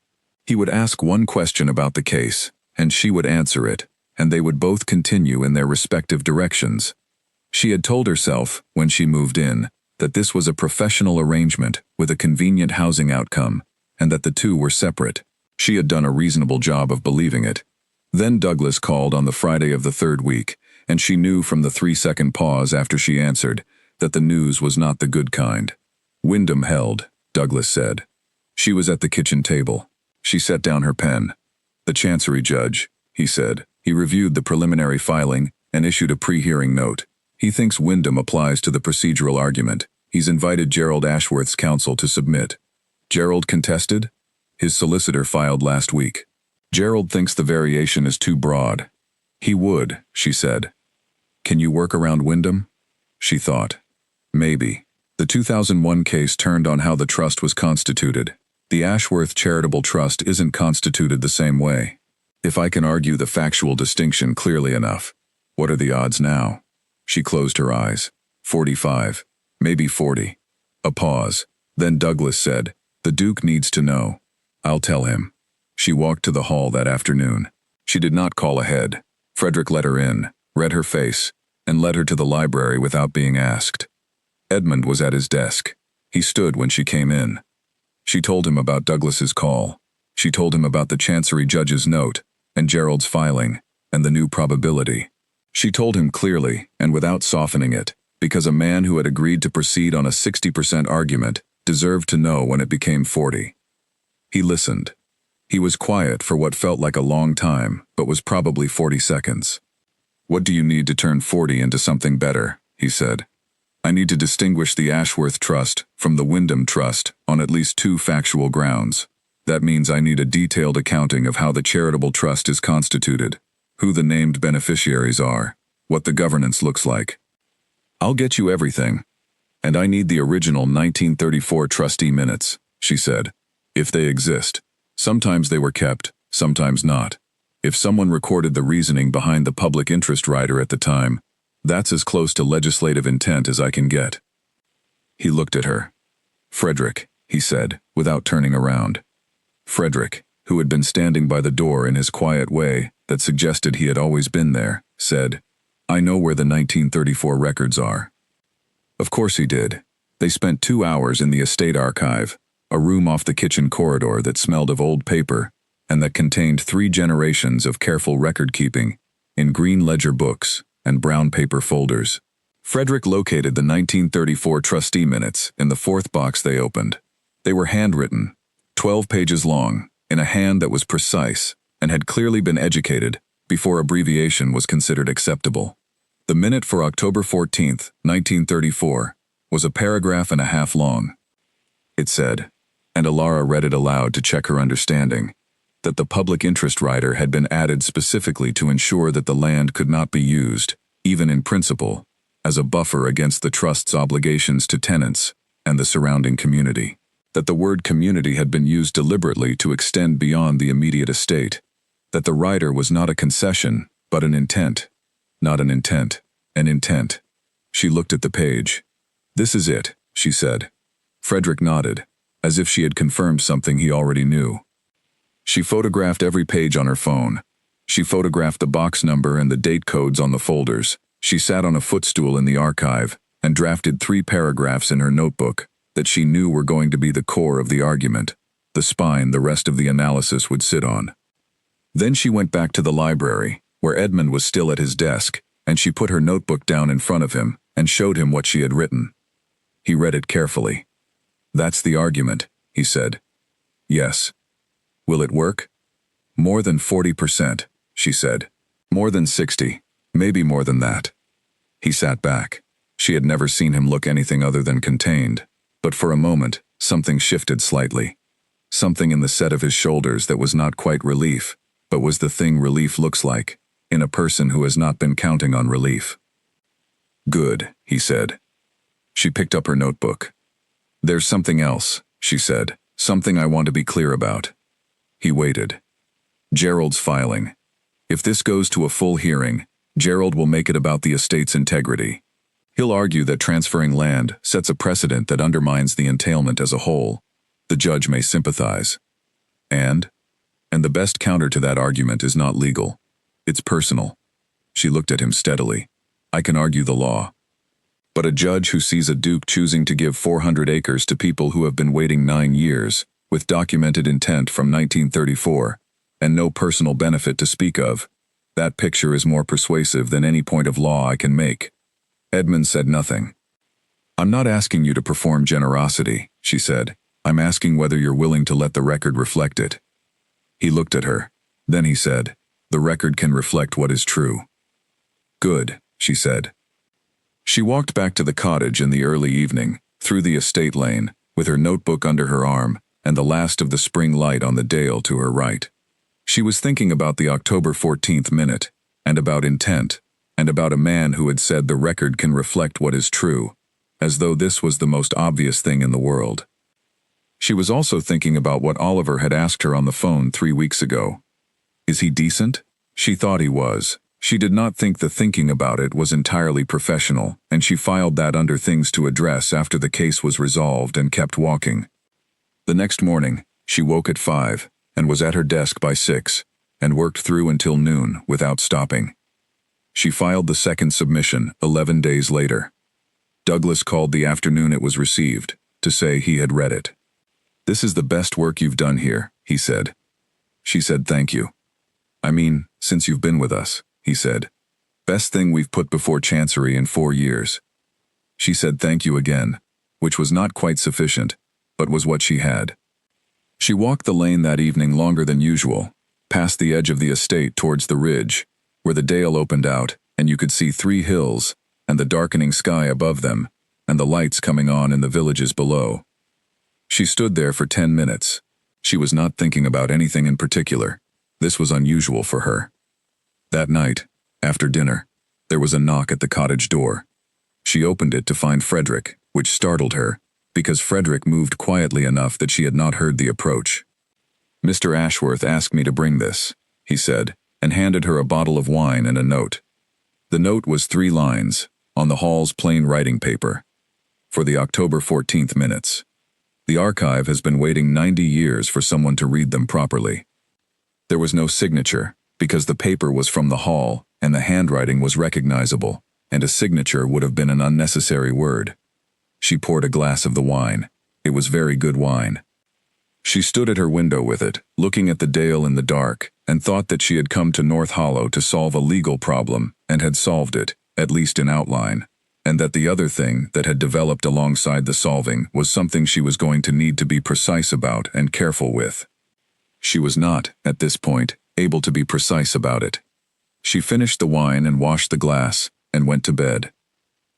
He would ask one question about the case, and she would answer it, and they would both continue in their respective directions. She had told herself, when she moved in, that this was a professional arrangement with a convenient housing outcome, and that the two were separate. She had done a reasonable job of believing it. Then Douglas called on the Friday of the third week, and she knew from the 3-second pause after she answered that the news was not the good kind. Wyndham held, Douglas said. She was at the kitchen table. She set down her pen. The Chancery Judge, he said. He reviewed the preliminary filing and issued a pre-hearing note. He thinks Wyndham applies to the procedural argument. He's invited Gerald Ashworth's counsel to submit. Gerald contested? His solicitor filed last week. Gerald thinks the variation is too broad. He would, she said. Can you work around Wyndham? She thought. Maybe. The 2001 case turned on how the trust was constituted. The Ashworth Charitable Trust isn't constituted the same way. If I can argue the factual distinction clearly enough, what are the odds now? She closed her eyes. 45. Maybe 40. A pause. Then Douglas said, "The Duke needs to know. I'll tell him." She walked to the hall that afternoon. She did not call ahead. Frederick let her in, read her face, and led her to the library without being asked. Edmund was at his desk. He stood when she came in. She told him about Douglas's call. She told him about the Chancery Judge's note, and Gerald's filing, and the new probability. She told him clearly and without softening it, because a man who had agreed to proceed on a 60% argument deserved to know when it became 40. He listened. He was quiet for what felt like a long time, but was probably 40 seconds. "What do you need to turn 40 into something better?" he said. "I need to distinguish the Ashworth Trust from the Wyndham Trust on at least 2 factual grounds. That means I need a detailed accounting of how the charitable trust is constituted, who the named beneficiaries are, what the governance looks like. I'll get you everything. And I need the original 1934 trustee minutes," she said, "if they exist. Sometimes they were kept, sometimes not. If someone recorded the reasoning behind the public interest rider at the time, that's as close to legislative intent as I can get." He looked at her. "Frederick," he said, without turning around. Frederick, who had been standing by the door in his quiet way that suggested he had always been there, said, "I know where the 1934 records are." Of course he did. They spent 2 hours in the estate archive, a room off the kitchen corridor that smelled of old paper and that contained 3 generations of careful record-keeping in green ledger books and brown paper folders. Frederick located the 1934 trustee minutes in the 4th box they opened. They were handwritten, 12 pages long, in a hand that was precise and had clearly been educated before abbreviation was considered acceptable. The minute for October 14th, 1934, was a paragraph and a half long. It said, and Alara read it aloud to check her understanding, that the public interest rider had been added specifically to ensure that the land could not be used, even in principle, as a buffer against the trust's obligations to tenants and the surrounding community. That the word community had been used deliberately to extend beyond the immediate estate. That the rider was not a concession, but an intent. Not an intent, an intent. She looked at the page. "This is it," she said. Frederick nodded, as if she had confirmed something he already knew. She photographed every page on her phone. She photographed the box number and the date codes on the folders. She sat on a footstool in the archive and drafted 3 paragraphs in her notebook that she knew were going to be the core of the argument, the spine the rest of the analysis would sit on. Then she went back to the library, where Edmund was still at his desk, and she put her notebook down in front of him and showed him what she had written. He read it carefully. "That's the argument," he said. "Yes." "Will it work?" "More than 40%, she said. "More than 60, maybe more than that." He sat back. She had never seen him look anything other than contained, but for a moment, something shifted slightly. Something in the set of his shoulders that was not quite relief, but was the thing relief looks like, in a person who has not been counting on relief. "Good," he said. She picked up her notebook. "There's something else," she said. "Something I want to be clear about." He waited. Gerald's filing. If this goes to a full hearing, Gerald will make it about the estate's integrity. He'll argue that transferring land sets a precedent that undermines the entailment as a whole. The judge may sympathize. And the best counter to that argument is not legal. It's personal. She looked at him steadily. "I can argue the law. But a judge who sees a duke choosing to give 400 acres to people who have been waiting 9 years, with documented intent from 1934, and no personal benefit to speak of, that picture is more persuasive than any point of law I can make." Edmund said nothing. "I'm not asking you to perform generosity," she said. "I'm asking whether you're willing to let the record reflect it." He looked at her. Then he said, "The record can reflect what is true." "Good," she said. She walked back to the cottage in the early evening, through the estate lane, with her notebook under her arm and the last of the spring light on the dale to her right. She was thinking about the October 14th minute, and about intent, and about a man who had said the record can reflect what is true, as though this was the most obvious thing in the world. She was also thinking about what Oliver had asked her on the phone 3 weeks ago. Is he decent? She thought he was. She did not think the thinking about it was entirely professional, and she filed that under things to address after the case was resolved and kept walking. The next morning, she woke at 5, and was at her desk by 6, and worked through until noon without stopping. She filed the second submission 11 days later. Douglas called the afternoon it was received, to say he had read it. "This is the best work you've done here," he said. She said thank you. "I mean, since you've been with us," he said. "Best thing we've put before Chancery in 4 years." She said thank you again, which was not quite sufficient, but was what she had. She walked the lane that evening longer than usual, past the edge of the estate towards the ridge, where the dale opened out, and you could see 3 hills, and the darkening sky above them, and the lights coming on in the villages below. She stood there for 10 minutes. She was not thinking about anything in particular. This was unusual for her. That night, after dinner, there was a knock at the cottage door. She opened it to find Frederick, which startled her, because Frederick moved quietly enough that she had not heard the approach. "Mr. Ashworth asked me to bring this," he said, and handed her a bottle of wine and a note. The note was 3 lines, on the hall's plain writing paper. "For the October 14th minutes. The archive has been waiting 90 years for someone to read them properly." There was no signature, because the paper was from the hall, and the handwriting was recognizable, and a signature would have been an unnecessary word. She poured a glass of the wine. It was very good wine. She stood at her window with it, looking at the dale in the dark, and thought that she had come to North Hollow to solve a legal problem, and had solved it, at least in outline, and that the other thing that had developed alongside the solving was something she was going to need to be precise about and careful with. She was not, at this point, able to be precise about it. She finished the wine and washed the glass, and went to bed.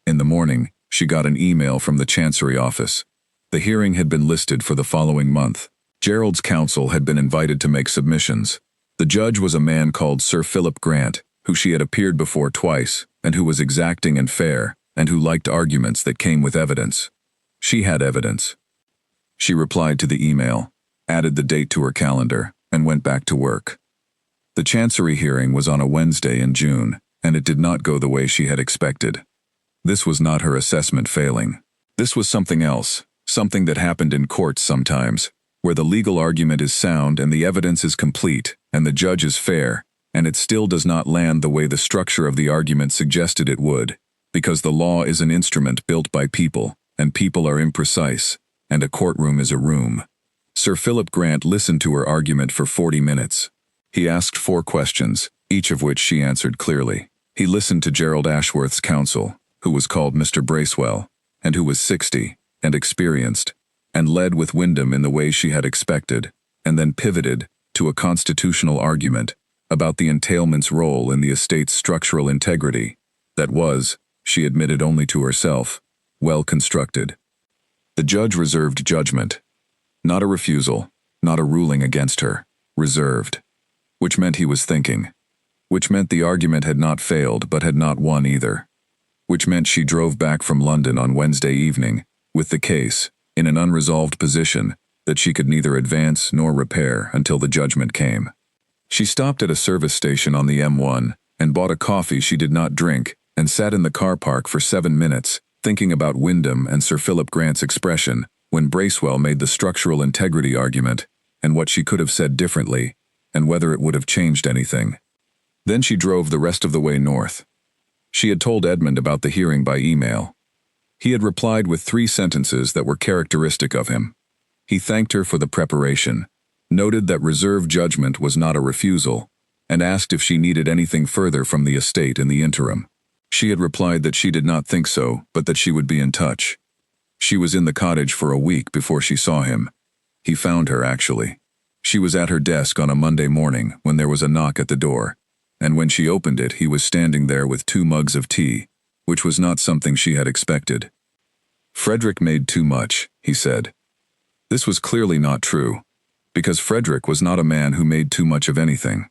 In the morning, she got an email from the Chancery office. The hearing had been listed for the following month. Gerald's counsel had been invited to make submissions. The judge was a man called Sir Philip Grant, who she had appeared before twice, and who was exacting and fair, and who liked arguments that came with evidence. She had evidence. She replied to the email, added the date to her calendar, and went back to work. The Chancery hearing was on a Wednesday in June, and it did not go the way she had expected. This was not her assessment failing. This was something else, something that happened in courts sometimes, where the legal argument is sound and the evidence is complete, and the judge is fair, and it still does not land the way the structure of the argument suggested it would, because the law is an instrument built by people, and people are imprecise, and a courtroom is a room. Sir Philip Grant listened to her argument for 40 minutes. He asked 4 questions, each of which she answered clearly. He listened to Gerald Ashworth's counsel, who was called Mr. Bracewell, and who was 60, and experienced, and led with Wyndham in the way she had expected, and then pivoted to a constitutional argument about the entailment's role in the estate's structural integrity, that was, she admitted only to herself, well constructed. The judge reserved judgment. Not a refusal, not a ruling against her, reserved. Which meant he was thinking. Which meant the argument had not failed but had not won either. Which meant she drove back from London on Wednesday evening, with the case, in an unresolved position that she could neither advance nor repair until the judgment came. She stopped at a service station on the M1 and bought a coffee she did not drink and sat in the car park for 7 minutes, thinking about Wyndham and Sir Philip Grant's expression when Bracewell made the structural integrity argument and what she could have said differently and whether it would have changed anything. Then she drove the rest of the way north. She had told Edmund about the hearing by email. He had replied with 3 sentences that were characteristic of him. He thanked her for the preparation, noted that reserved judgment was not a refusal, and asked if she needed anything further from the estate in the interim. She had replied that she did not think so, but that she would be in touch. She was in the cottage for a week before she saw him. He found her, actually. She was at her desk on a Monday morning when there was a knock at the door, and when she opened it, he was standing there with 2 mugs of tea, which was not something she had expected. Frederick made too much, he said. This was clearly not true, because Frederick was not a man who made too much of anything.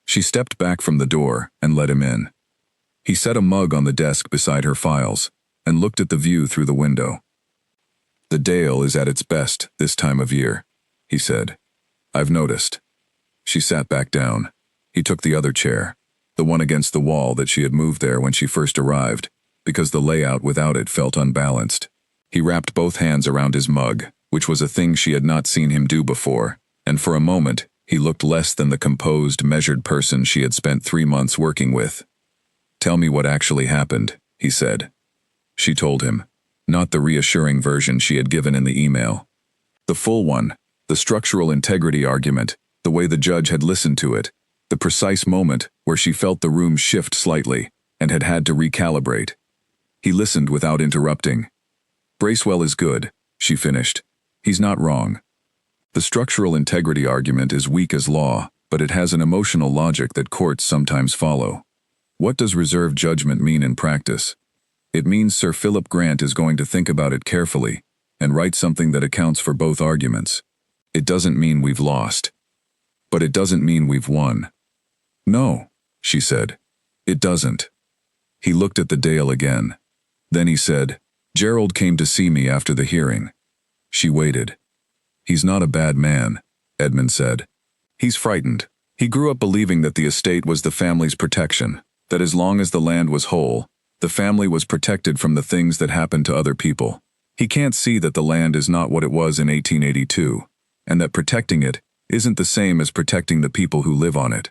She stepped back from the door and let him in. He set a mug on the desk beside her files and looked at the view through the window. The Dale is at its best this time of year, he said. I've noticed. She sat back down. He took the other chair, the one against the wall that she had moved there when she first arrived, because the layout without it felt unbalanced. He wrapped both hands around his mug, which was a thing she had not seen him do before, and for a moment, he looked less than the composed, measured person she had spent 3 months working with. Tell me what actually happened, he said. She told him, not the reassuring version she had given in the email. The full one, the structural integrity argument, the way the judge had listened to it, the precise moment where she felt the room shift slightly and had to recalibrate. He listened without interrupting. Bracewell is good, she finished. He's not wrong. The structural integrity argument is weak as law, but it has an emotional logic that courts sometimes follow. What does reserved judgment mean in practice? It means Sir Philip Grant is going to think about it carefully and write something that accounts for both arguments. It doesn't mean we've lost. But it doesn't mean we've won. No, she said. It doesn't. He looked at the Dale again. Then he said, Gerald came to see me after the hearing. She waited. He's not a bad man, Edmund said. He's frightened. He grew up believing that the estate was the family's protection, that as long as the land was whole, the family was protected from the things that happened to other people. He can't see that the land is not what it was in 1882, and that protecting it isn't the same as protecting the people who live on it.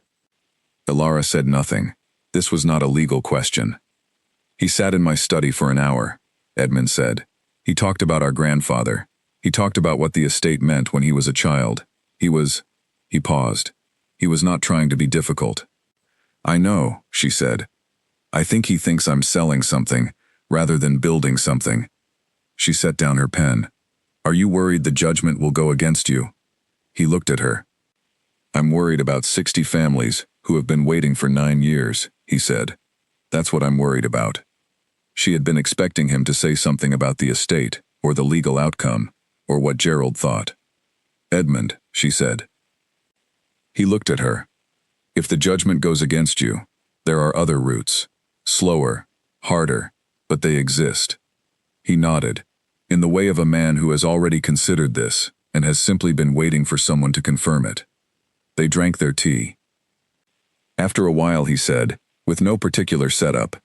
Elara said nothing. This was not a legal question. He sat in my study for an hour, Edmund said. He talked about our grandfather. He talked about what the estate meant when he was a child. He paused. He was not trying to be difficult. I know, she said. I think he thinks I'm selling something, rather than building something. She set down her pen. Are you worried the judgment will go against you? He looked at her. I'm worried about 60 families who have been waiting for 9 years, he said. That's what I'm worried about. She had been expecting him to say something about the estate, or the legal outcome, or what Gerald thought. Edmund, she said. He looked at her. If the judgment goes against you, there are other routes. Slower, harder, but they exist. He nodded, in the way of a man who has already considered this and has simply been waiting for someone to confirm it. They drank their tea. After a while he said, with no particular setup,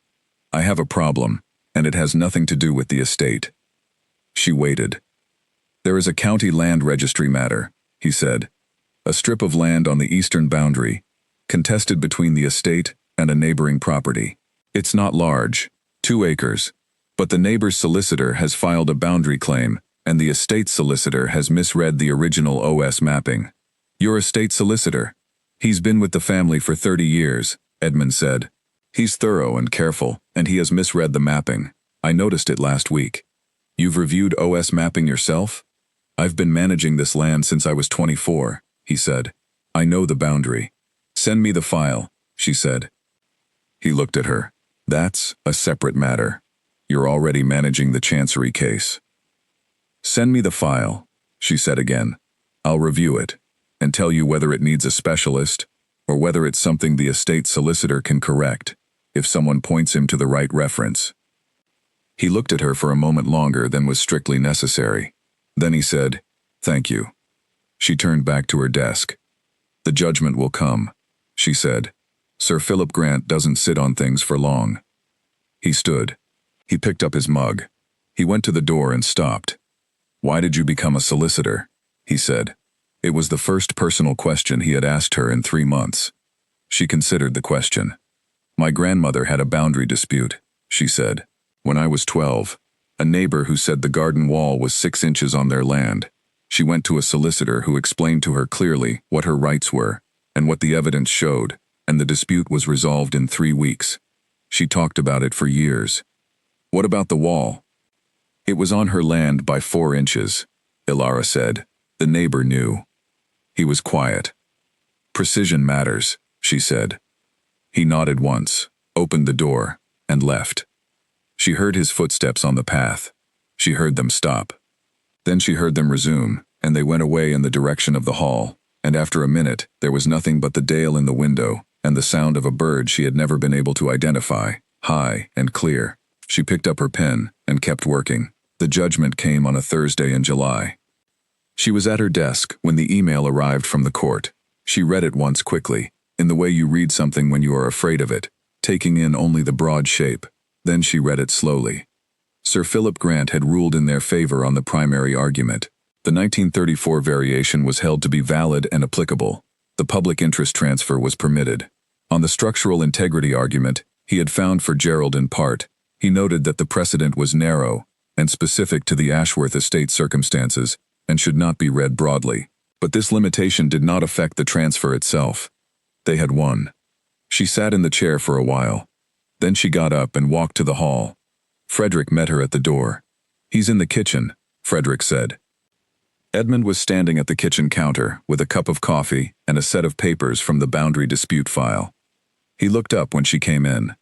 I have a problem, and it has nothing to do with the estate. She waited. There is a county land registry matter, he said. A strip of land on the eastern boundary, contested between the estate and a neighboring property. It's not large, 2 acres, but the neighbor's solicitor has filed a boundary claim, and the estate solicitor has misread the original OS mapping. Your estate solicitor? He's been with the family for 30 years, Edmund said. He's thorough and careful, and he has misread the mapping. I noticed it last week. You've reviewed OS mapping yourself? I've been managing this land since I was 24, he said. I know the boundary. Send me the file, she said. He looked at her. That's a separate matter. You're already managing the Chancery case. Send me the file, she said again. I'll review it and tell you whether it needs a specialist or whether it's something the estate solicitor can correct if someone points him to the right reference. He looked at her for a moment longer than was strictly necessary. Then he said, "Thank you." She turned back to her desk. "The judgment will come," she said. "Sir Philip Grant doesn't sit on things for long." He stood. He picked up his mug. He went to the door and stopped. "Why did you become a solicitor?" he said. It was the first personal question he had asked her in 3 months. She considered the question. "My grandmother had a boundary dispute," she said. "When I was 12, a neighbor who said the garden wall was 6 inches on their land. She went to a solicitor who explained to her clearly what her rights were and what the evidence showed, and the dispute was resolved in 3 weeks. She talked about it for years." "What about the wall?" "It was on her land by 4 inches, Ilara said. The neighbor knew. He was quiet. "Precision matters," she said. He nodded once, opened the door, and left. She heard his footsteps on the path. She heard them stop. Then she heard them resume, and they went away in the direction of the hall, and after a minute there was nothing but the dale in the window and the sound of a bird she had never been able to identify, high and clear. She picked up her pen and kept working. The judgment came on a Thursday in July. She was at her desk when the email arrived from the court. She read it once quickly, in the way you read something when you are afraid of it, taking in only the broad shape. Then she read it slowly. Sir Philip Grant had ruled in their favor on the primary argument. The 1934 variation was held to be valid and applicable. The public interest transfer was permitted. On the structural integrity argument, he had found for Gerald in part. He noted that the precedent was narrow and specific to the Ashworth estate circumstances and should not be read broadly. But this limitation did not affect the transfer itself. They had won. She sat in the chair for a while. Then she got up and walked to the hall. Frederick met her at the door. "He's in the kitchen," Frederick said. Edmund was standing at the kitchen counter with a cup of coffee and a set of papers from the boundary dispute file. He looked up when she came in.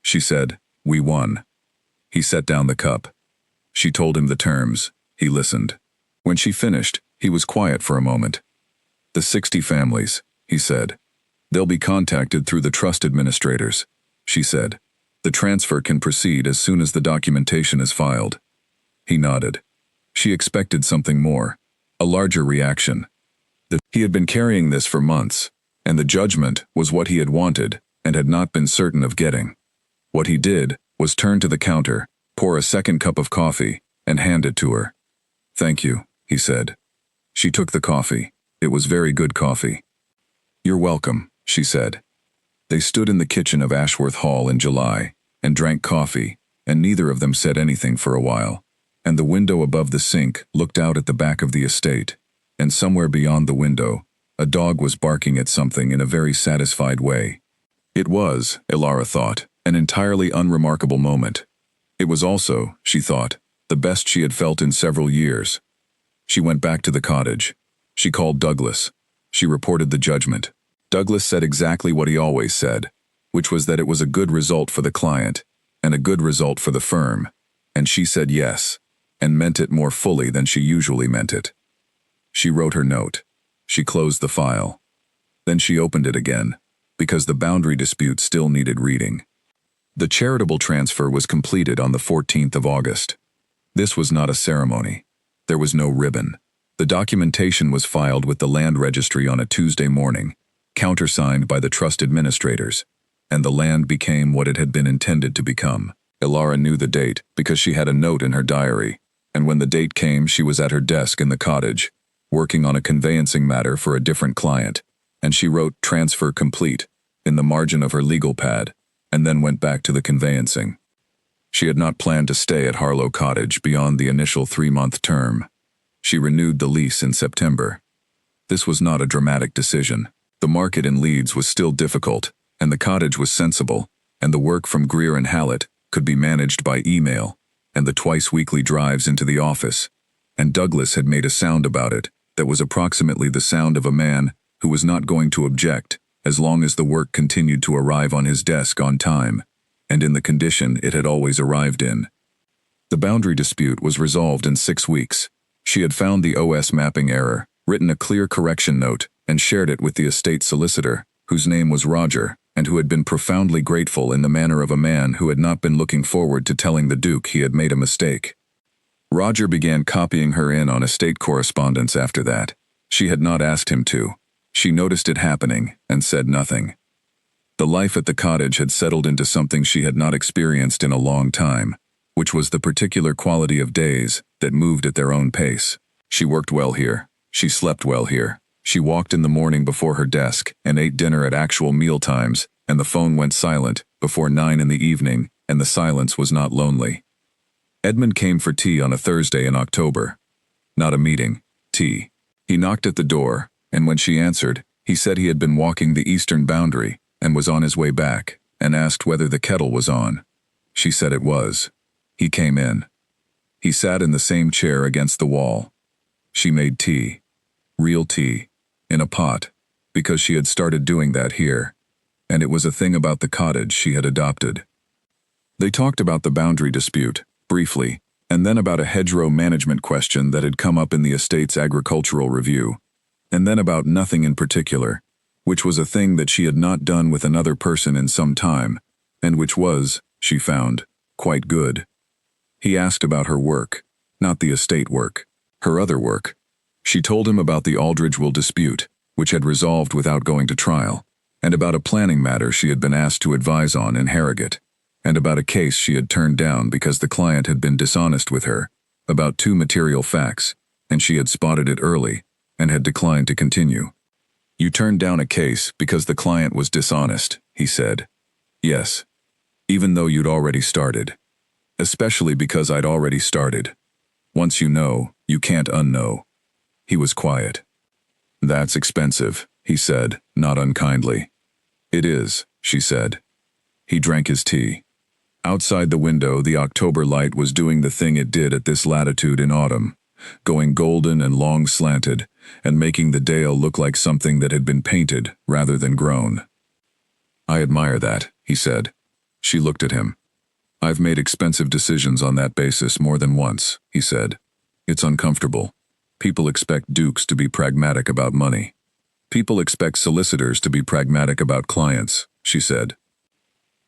She said, "We won." He set down the cup. She told him the terms. He listened. When she finished, he was quiet for a moment. "The 60 families," he said. "They'll be contacted through the trust administrators," she said. "The transfer can proceed as soon as the documentation is filed." He nodded. She expected something more, a larger reaction. He had been carrying this for months, and the judgment was what he had wanted and had not been certain of getting. What he did was turn to the counter, pour a second cup of coffee, and hand it to her. "Thank you," he said. She took the coffee. It was very good coffee. "You're welcome," she said. They stood in the kitchen of Ashworth Hall in July and drank coffee, and neither of them said anything for a while. And the window above the sink looked out at the back of the estate, and somewhere beyond the window, a dog was barking at something in a very satisfied way. It was, Ilara thought, an entirely unremarkable moment. It was also, she thought, the best she had felt in several years. She went back to the cottage. She called Douglas. She reported the judgment. Douglas said exactly what he always said, which was that it was a good result for the client, and a good result for the firm, and she said yes, and meant it more fully than she usually meant it. She wrote her note. She closed the file. Then she opened it again, because the boundary dispute still needed reading. The charitable transfer was completed on the 14th of August. This was not a ceremony. There was no ribbon. The documentation was filed with the land registry on a Tuesday morning, countersigned by the trust administrators, and the land became what it had been intended to become. Ilara knew the date because she had a note in her diary, and when the date came she was at her desk in the cottage, working on a conveyancing matter for a different client, and she wrote "transfer complete" in the margin of her legal pad, and then went back to the conveyancing. She had not planned to stay at Harlow Cottage beyond the initial 3-month term. She renewed the lease in September. This was not a dramatic decision. The market in Leeds was still difficult, and the cottage was sensible, and the work from Greer and Hallett could be managed by email, and the twice-weekly drives into the office, and Douglas had made a sound about it that was approximately the sound of a man who was not going to object as long as the work continued to arrive on his desk on time, and in the condition it had always arrived in. The boundary dispute was resolved in 6 weeks. She had found the OS mapping error, written a clear correction note, and shared it with the estate solicitor, whose name was Roger, and who had been profoundly grateful in the manner of a man who had not been looking forward to telling the Duke he had made a mistake. Roger began copying her in on estate correspondence after that. She had not asked him to. She noticed it happening and said nothing. The life at the cottage had settled into something she had not experienced in a long time, which was the particular quality of days that moved at their own pace. She worked well here. She slept well here. She walked in the morning before her desk and ate dinner at actual meal times, and the phone went silent before 9 in the evening, and the silence was not lonely. Edmund came for tea on a Thursday in October. Not a meeting, tea. He knocked at the door, and when she answered, he said he had been walking the eastern boundary and was on his way back, and asked whether the kettle was on. She said it was. He came in. He sat in the same chair against the wall. She made tea. Real tea. In a pot, because she had started doing that here, and it was a thing about the cottage she had adopted. They talked about the boundary dispute, briefly, and then about a hedgerow management question that had come up in the estate's agricultural review, and then about nothing in particular, which was a thing that she had not done with another person in some time, and which was, she found, quite good. He asked about her work, not the estate work, her other work. She told him about the Aldridgeville dispute, which had resolved without going to trial, and about a planning matter she had been asked to advise on in Harrogate, and about a case she had turned down because the client had been dishonest with her, about 2 material facts, and she had spotted it early, and had declined to continue. You turned down a case because the client was dishonest, he said. Yes. Even though you'd already started. Especially because I'd already started. Once you know, you can't unknow. He was quiet. That's expensive, he said, not unkindly. It is, she said. He drank his tea. Outside the window, the October light was doing the thing it did at this latitude in autumn, going golden and long slanted, and making the dale look like something that had been painted rather than grown. I admire that, he said. She looked at him. I've made expensive decisions on that basis more than once, he said. It's uncomfortable. People expect dukes to be pragmatic about money. People expect solicitors to be pragmatic about clients, she said.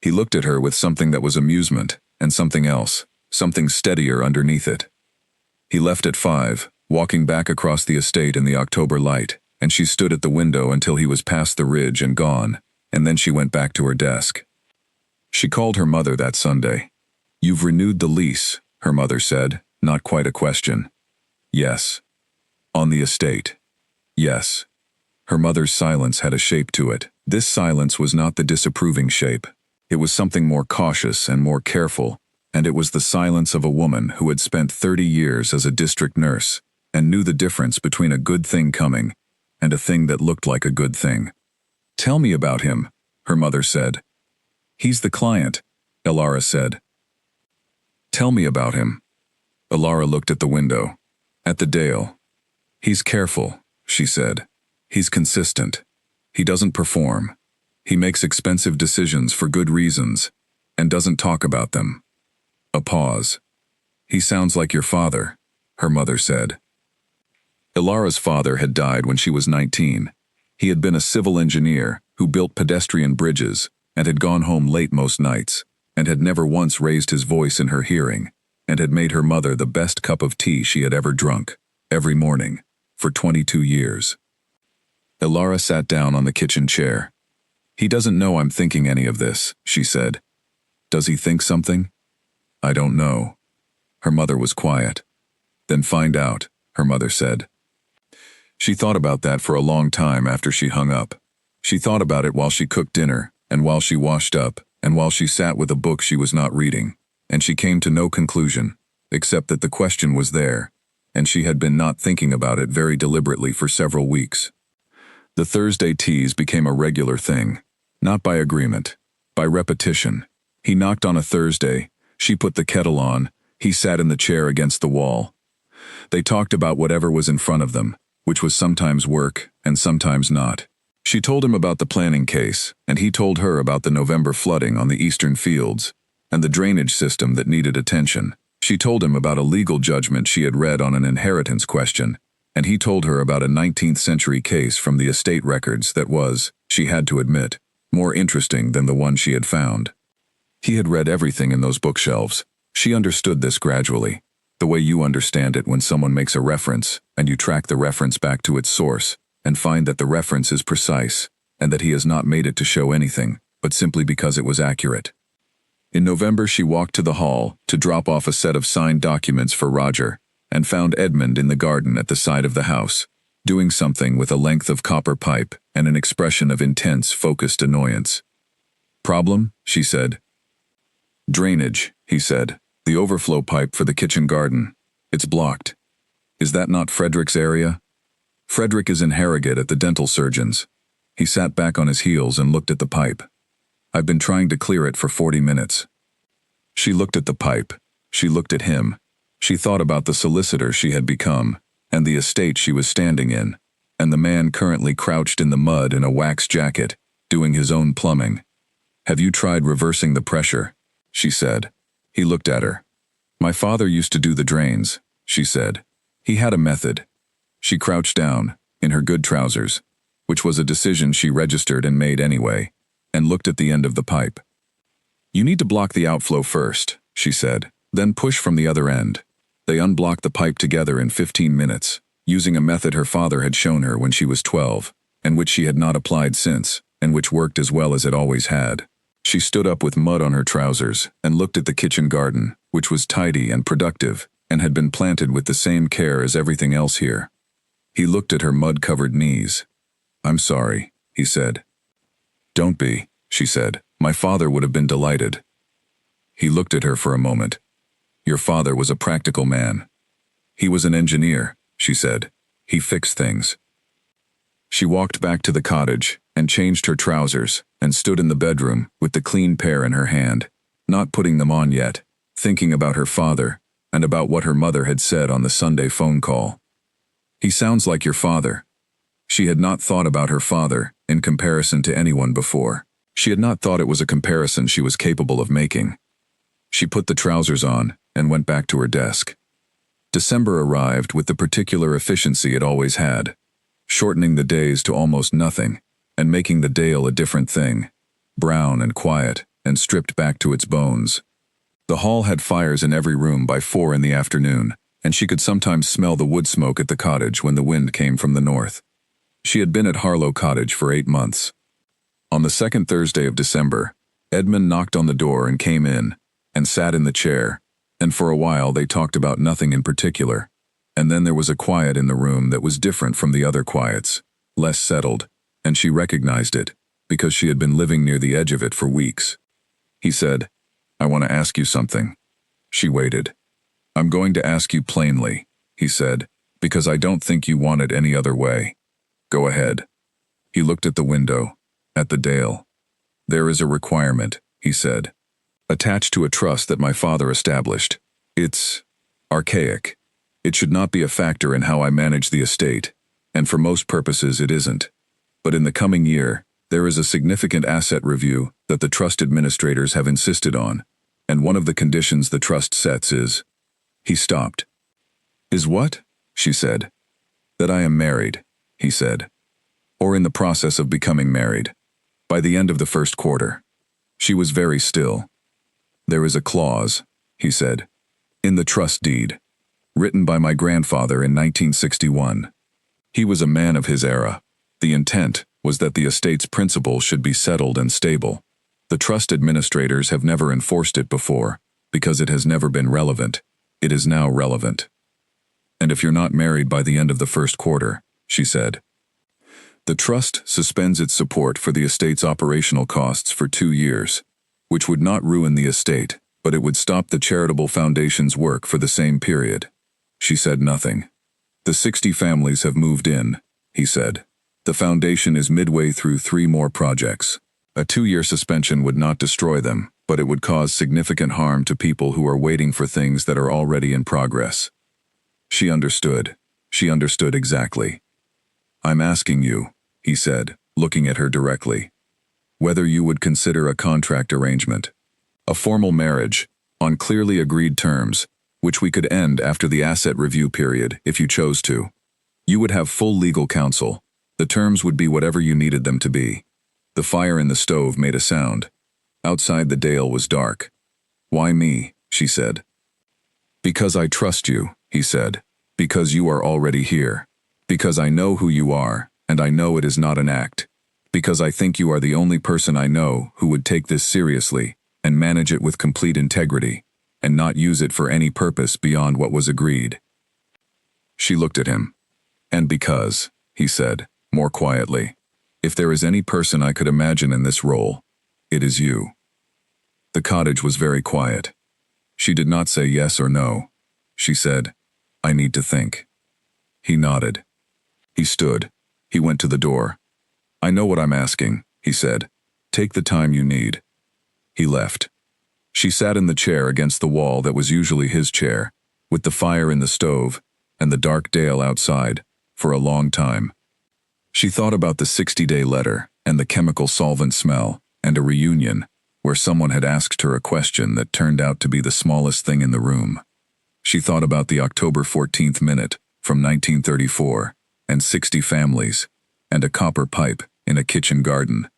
He looked at her with something that was amusement, and something else, something steadier underneath it. He left at 5, walking back across the estate in the October light, and she stood at the window until he was past the ridge and gone, and then she went back to her desk. She called her mother that Sunday. You've renewed the lease, her mother said, not quite a question. Yes. On the estate. Yes. Her mother's silence had a shape to it. This silence was not the disapproving shape. It was something more cautious and more careful, and it was the silence of a woman who had spent 30 years as a district nurse and knew the difference between a good thing coming and a thing that looked like a good thing. Tell me about him, her mother said. He's the client, Elara said. Tell me about him. Elara looked at the window, at the dale. He's careful, she said. He's consistent. He doesn't perform. He makes expensive decisions for good reasons and doesn't talk about them. A pause. He sounds like your father, her mother said. Elara's father had died when she was 19. He had been a civil engineer who built pedestrian bridges and had gone home late most nights and had never once raised his voice in her hearing and had made her mother the best cup of tea she had ever drunk, every morning, for 22 years. Elara sat down on the kitchen chair. He doesn't know I'm thinking any of this, she said. Does he think something? I don't know. Her mother was quiet. Then find out, her mother said. She thought about that for a long time after she hung up. She thought about it while she cooked dinner, and while she washed up, and while she sat with a book she was not reading, and she came to no conclusion, except that the question was there, and she had been not thinking about it very deliberately for several weeks. The Thursday teas became a regular thing, not by agreement, by repetition. He knocked on a Thursday, she put the kettle on, he sat in the chair against the wall. They talked about whatever was in front of them, which was sometimes work and sometimes not. She told him about the planning case, and he told her about the November flooding on the eastern fields, and the drainage system that needed attention. She told him about a legal judgment she had read on an inheritance question, and he told her about a 19th century case from the estate records that was, she had to admit, more interesting than the one she had found. He had read everything in those bookshelves. She understood this gradually. The way you understand it when someone makes a reference, and you track the reference back to its source, and find that the reference is precise, and that he has not made it to show anything, but simply because it was accurate. In November, she walked to the hall to drop off a set of signed documents for Roger, and found Edmund in the garden at the side of the house, doing something with a length of copper pipe and an expression of intense, focused annoyance. "Problem?" she said. "Drainage," he said. "The overflow pipe for the kitchen garden. It's blocked." "Is that not Frederick's area?" "Frederick is in Harrogate at the dental surgeon's." He sat back on his heels and looked at the pipe. "I've been trying to clear it for 40 minutes. She looked at the pipe. She looked at him. She thought about the solicitor she had become, and the estate she was standing in, and the man currently crouched in the mud in a wax jacket, doing his own plumbing. "Have you tried reversing the pressure?" she said. He looked at her. "My father used to do the drains," she said. "He had a method." She crouched down, in her good trousers, which was a decision she registered and made anyway, and looked at the end of the pipe. "You need to block the outflow first," she said, "then push from the other end." They unblocked the pipe together in 15 minutes, using a method her father had shown her when she was 12, and which she had not applied since, and which worked as well as it always had. She stood up with mud on her trousers and looked at the kitchen garden, which was tidy and productive, and had been planted with the same care as everything else here. He looked at her mud-covered knees. "I'm sorry," he said. "Don't be," she said. "My father would have been delighted." He looked at her for a moment. "Your father was a practical man." "He was an engineer," she said. "He fixed things." She walked back to the cottage and changed her trousers and stood in the bedroom with the clean pair in her hand, not putting them on yet, thinking about her father and about what her mother had said on the Sunday phone call. "He sounds like your father." She had not thought about her father in comparison to anyone before. She had not thought it was a comparison she was capable of making. She put the trousers on and went back to her desk. December arrived with the particular efficiency it always had, shortening the days to almost nothing, and making the Dale a different thing, brown and quiet, and stripped back to its bones. The hall had fires in every room by 4 in the afternoon, and she could sometimes smell the wood smoke at the cottage when the wind came from the north. She had been at Harlow Cottage for 8 months. On the second Thursday of December, Edmund knocked on the door and came in, and sat in the chair, and for a while they talked about nothing in particular, and then there was a quiet in the room that was different from the other quiets, less settled, and she recognized it, because she had been living near the edge of it for weeks. He said, "I want to ask you something." She waited. "I'm going to ask you plainly," he said, "because I don't think you want it any other way. Go ahead." He looked at the window, at the Dale. "There is a requirement," he said, "attached to a trust that my father established. It's archaic. It should not be a factor in how I manage the estate, and for most purposes it isn't. But in the coming year, there is a significant asset review that the trust administrators have insisted on, and one of the conditions the trust sets is—" He stopped. "Is what?" she said. "That I am married," he said. "Or in the process of becoming married. By the end of the first quarter." She was very still. "There is a clause," he said, "in the trust deed, written by my grandfather in 1961. He was a man of his era. The intent was that the estate's principal should be settled and stable. The trust administrators have never enforced it before, because it has never been relevant. It is now relevant. And if you're not married by the end of the first quarter," she said, "the trust suspends its support for the estate's operational costs for 2 years, which would not ruin the estate, but it would stop the charitable foundation's work for the same period." She said nothing. "The 60 families have moved in," he said. "The foundation is midway through 3 more projects. A 2-year suspension would not destroy them, but it would cause significant harm to people who are waiting for things that are already in progress." She understood. She understood exactly. "I'm asking you," he said, looking at her directly, "whether you would consider a contract arrangement. A formal marriage, on clearly agreed terms, which we could end after the asset review period if you chose to. You would have full legal counsel. The terms would be whatever you needed them to be." The fire in the stove made a sound. Outside the Dale was dark. "Why me?" she said. "Because I trust you," he said. "Because you are already here. Because I know who you are, and I know it is not an act. Because I think you are the only person I know who would take this seriously and manage it with complete integrity, and not use it for any purpose beyond what was agreed." She looked at him. "And because," he said, more quietly, "if there is any person I could imagine in this role, it is you." The cottage was very quiet. She did not say yes or no. She said, "I need to think." He nodded. He stood. He went to the door. "I know what I'm asking," he said. "Take the time you need." He left. She sat in the chair against the wall that was usually his chair, with the fire in the stove and the dark dale outside, for a long time. She thought about the 60-day letter and the chemical solvent smell and a reunion where someone had asked her a question that turned out to be the smallest thing in the room. She thought about the October 14th minute from 1934 and 60 families and a copper pipe in a kitchen garden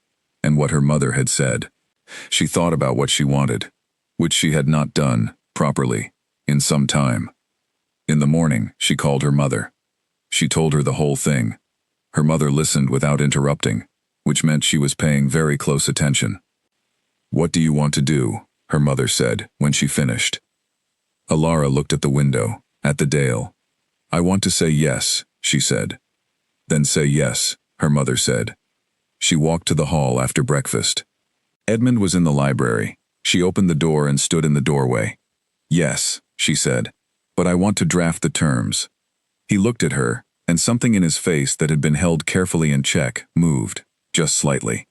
and what her mother had said. She thought about what she wanted, which she had not done properly in some time. In the morning, she called her mother. She told her the whole thing. Her mother listened without interrupting, which meant she was paying very close attention. "What do you want to do?" her mother said when she finished. Alara looked at the window, at the dale. "I want to say yes," she said. "Then say yes," her mother said. She walked to the hall after breakfast. Edmund was in the library. She opened the door and stood in the doorway. "Yes," she said, "but I want to draft the terms." He looked at her, and something in his face that had been held carefully in check moved, just slightly.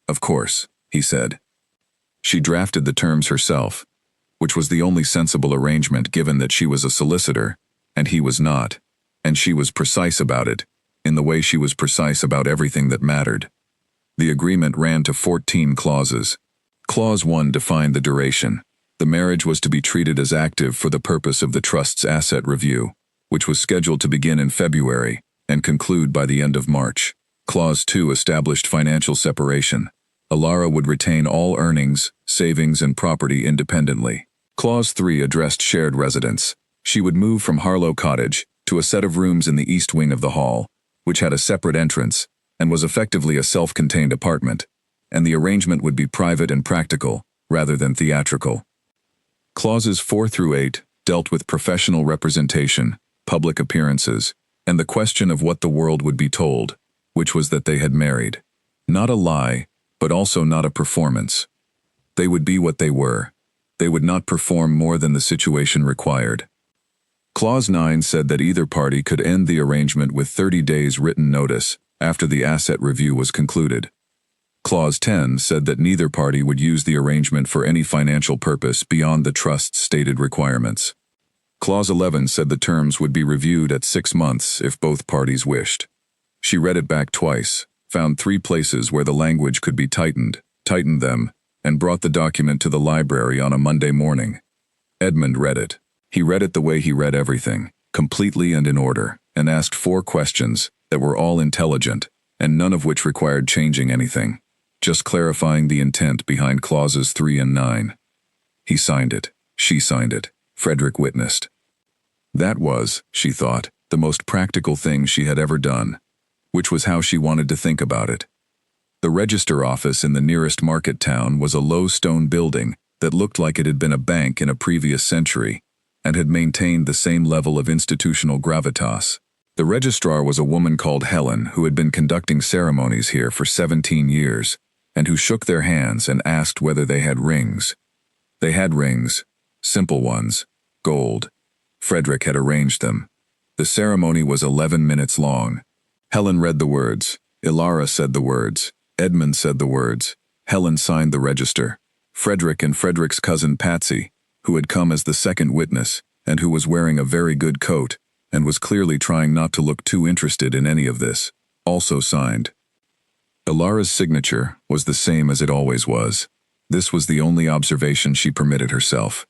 "Of course," he said. She drafted the terms herself, which was the only sensible arrangement given that she was a solicitor, and he was not, and she was precise about it, in the way she was precise about everything that mattered. The agreement ran to 14 clauses. Clause 1 defined the duration. The marriage was to be treated as active for the purpose of the trust's asset review, which was scheduled to begin in February and conclude by the end of March. Clause 2 established financial separation. Alara would retain all earnings, savings, and property independently. Clause 3 addressed shared residence. She would move from Harlow Cottage to a set of rooms in the east wing of the hall, which had a separate entrance and was effectively a self-contained apartment, and the arrangement would be private and practical, rather than theatrical. Clauses 4 through 8 dealt with professional representation, public appearances, and the question of what the world would be told, which was that they had married. Not a lie, but also not a performance. They would be what they were. They would not perform more than the situation required. Clause 9 said that either party could end the arrangement with 30 days written notice after the asset review was concluded. Clause 10 said that neither party would use the arrangement for any financial purpose beyond the trust's stated requirements. Clause 11 said the terms would be reviewed at 6 months if both parties wished. She read it back twice, found 3 places where the language could be tightened them, and brought the document to the library on a Monday morning. Edmund read it. He read it the way he read everything, completely and in order, and asked 4 questions that were all intelligent, and none of which required changing anything, just clarifying the intent behind clauses 3 and 9. He signed it. She signed it. Frederick witnessed. That was, she thought, the most practical thing she had ever done, which was how she wanted to think about it. The register office in the nearest market town was a low stone building that looked like it had been a bank in a previous century and had maintained the same level of institutional gravitas. The registrar was a woman called Helen who had been conducting ceremonies here for 17 years and who shook their hands and asked whether they had rings. They had rings, simple ones, gold. Frederick had arranged them. The ceremony was 11 minutes long. Helen read the words. Alara said the words. Edmund said the words. Helen signed the register. Frederick and Frederick's cousin Patsy, who had come as the second witness and who was wearing a very good coat and was clearly trying not to look too interested in any of this, also signed. Alara's signature was the same as it always was. This was the only observation she permitted herself.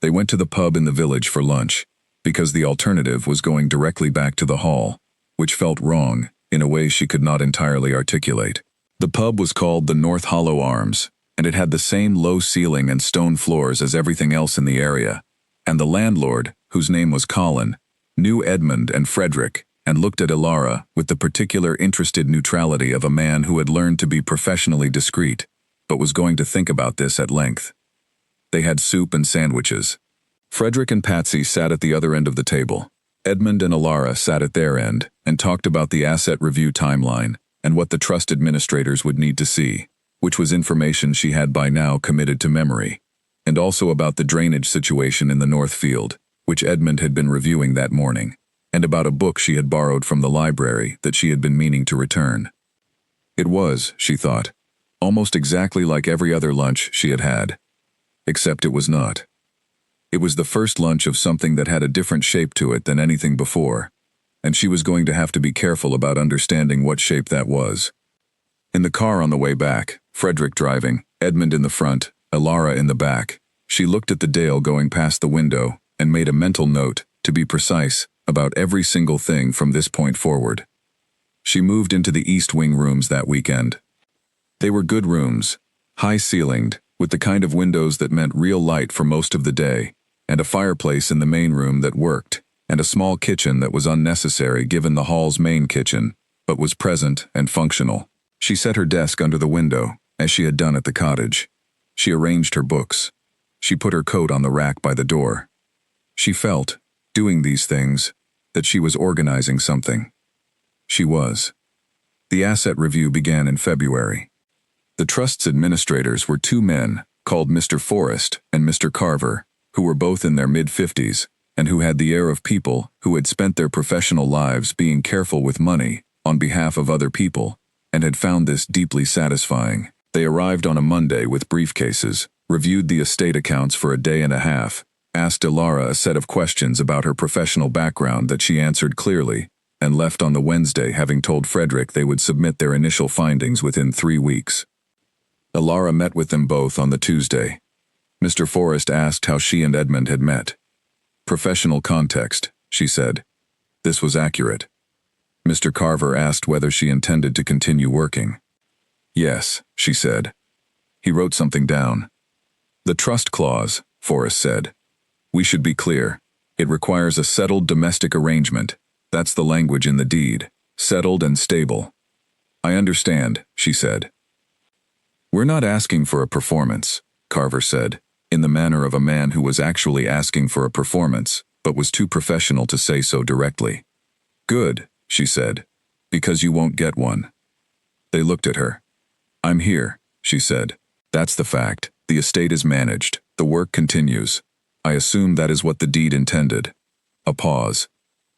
They went to the pub in the village for lunch, because the alternative was going directly back to the hall, which felt wrong in a way she could not entirely articulate. The pub was called the North Hollow Arms, and it had the same low ceiling and stone floors as everything else in the area, And the landlord, whose name was Colin, knew Edmund and Frederick and looked at Ilara with the particular interested neutrality of a man who had learned to be professionally discreet, but was going to think about this at length. They had soup and sandwiches. Frederick and Patsy sat at the other end of the table. Edmund and Ilara sat at their end and talked about the asset review timeline and what the trust administrators would need to see, which was information she had by now committed to memory, and also about the drainage situation in the North Field, which Edmund had been reviewing that morning, and about a book she had borrowed from the library that she had been meaning to return. It was, she thought, almost exactly like every other lunch she had had. Except it was not. It was the first lunch of something that had a different shape to it than anything before, and she was going to have to be careful about understanding what shape that was. In the car on the way back, Frederick driving, Edmund in the front, Ilara in the back, she looked at the Dale going past the window and made a mental note, to be precise, about every single thing from this point forward. She moved into the East Wing rooms that weekend. They were good rooms, high-ceilinged, with the kind of windows that meant real light for most of the day, and a fireplace in the main room that worked, and a small kitchen that was unnecessary given the hall's main kitchen, but was present and functional. She set her desk under the window, as she had done at the cottage. She arranged her books. She put her coat on the rack by the door. She felt, doing these things, that she was organizing something. She was. The asset review began in February. The trust's administrators were two men, called Mr. Forrest and Mr. Carver, who were both in their mid-50s, and who had the air of people who had spent their professional lives being careful with money on behalf of other people, and had found this deeply satisfying. They arrived on a Monday with briefcases, reviewed the estate accounts for a day and a half, asked Ilara a set of questions about her professional background that she answered clearly, and left on the Wednesday having told Frederick they would submit their initial findings within 3 weeks. Ilara met with them both on the Tuesday. Mr. Forrest asked how she and Edmund had met. Professional context, she said. This was accurate. Mr. Carver asked whether she intended to continue working. Yes, she said. He wrote something down. The trust clause, Forrest said. We should be clear. It requires a settled domestic arrangement. That's the language in the deed. Settled and stable. I understand, she said. We're not asking for a performance, Carver said, in the manner of a man who was actually asking for a performance, but was too professional to say so directly. Good, she said, because you won't get one. They looked at her. I'm here, she said. That's the fact. The estate is managed. The work continues. I assume that is what the deed intended. A pause.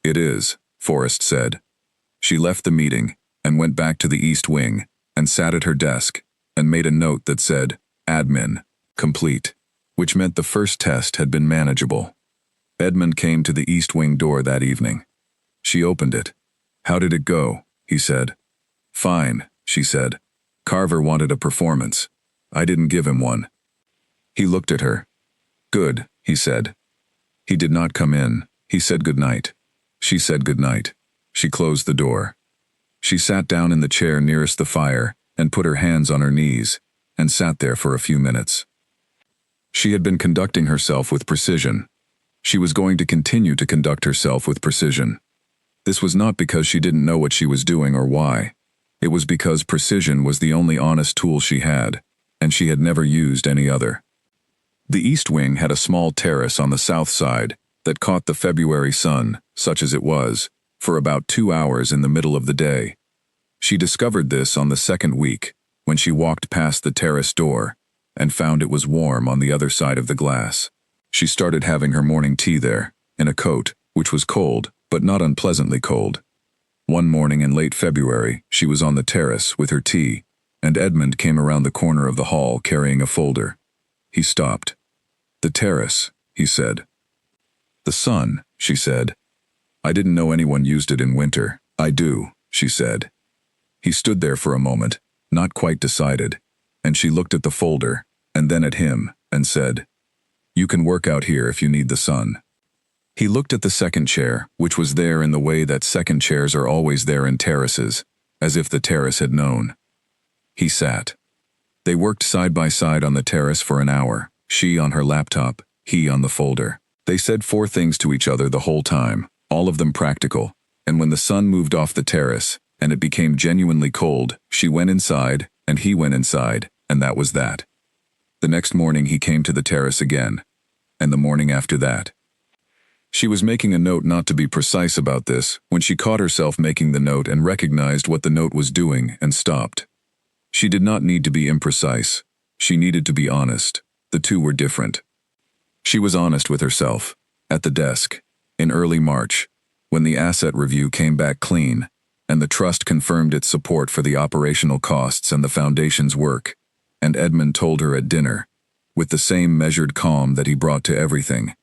It is, Forrest said. She left the meeting and went back to the East Wing and sat at her desk and made a note that said, Admin, complete, which meant the first test had been manageable. Edmund came to the East Wing door that evening. She opened it. How did it go? He said. Fine, she said. Carver wanted a performance. I didn't give him one. He looked at her. Good, he said. He did not come in. He said good night. She said good night. She closed the door. She sat down in the chair nearest the fire and put her hands on her knees and sat there for a few minutes. She had been conducting herself with precision. She was going to continue to conduct herself with precision. This was not because she didn't know what she was doing or why. It was because precision was the only honest tool she had, and she had never used any other. The East Wing had a small terrace on the south side that caught the February sun, such as it was, for about 2 hours in the middle of the day. She discovered this on the second week, when she walked past the terrace door, and found it was warm on the other side of the glass. She started having her morning tea there, in a coat, which was cold, but not unpleasantly cold. One morning in late February, she was on the terrace with her tea, and Edmund came around the corner of the hall carrying a folder. He stopped. The terrace, he said. The sun, she said. I didn't know anyone used it in winter. I do, she said. He stood there for a moment, not quite decided, and she looked at the folder, and then at him, and said, You can work out here if you need the sun. He looked at the second chair, which was there in the way that second chairs are always there in terraces, as if the terrace had known. He sat. They worked side by side on the terrace for an hour, she on her laptop, he on the folder. They said 4 things to each other the whole time, all of them practical, and when the sun moved off the terrace, and it became genuinely cold, she went inside, and he went inside, and that was that. The next morning he came to the terrace again, and the morning after that. She was making a note not to be precise about this when she caught herself making the note and recognized what the note was doing and stopped. She did not need to be imprecise. She needed to be honest. The two were different. She was honest with herself, at the desk, in early March, when the asset review came back clean, and the trust confirmed its support for the operational costs and the foundation's work, and Edmund told her at dinner, with the same measured calm that he brought to everything,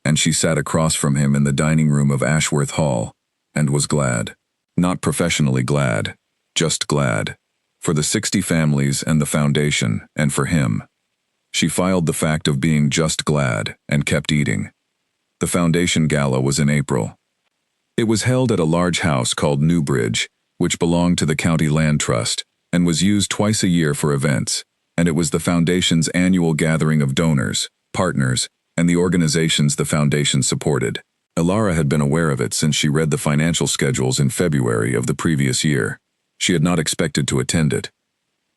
and she sat across from him in the dining room of Ashworth Hall, and was glad. Not professionally glad, just glad. For the 60 families and the foundation, and for him. She filed the fact of being just glad, and kept eating. The foundation gala was in April. It was held at a large house called Newbridge, which belonged to the County Land Trust, and was used twice a year for events, and it was the foundation's annual gathering of donors, partners, and the organizations the foundation supported. Elara had been aware of it since she read the financial schedules in February of the previous year. She had not expected to attend it.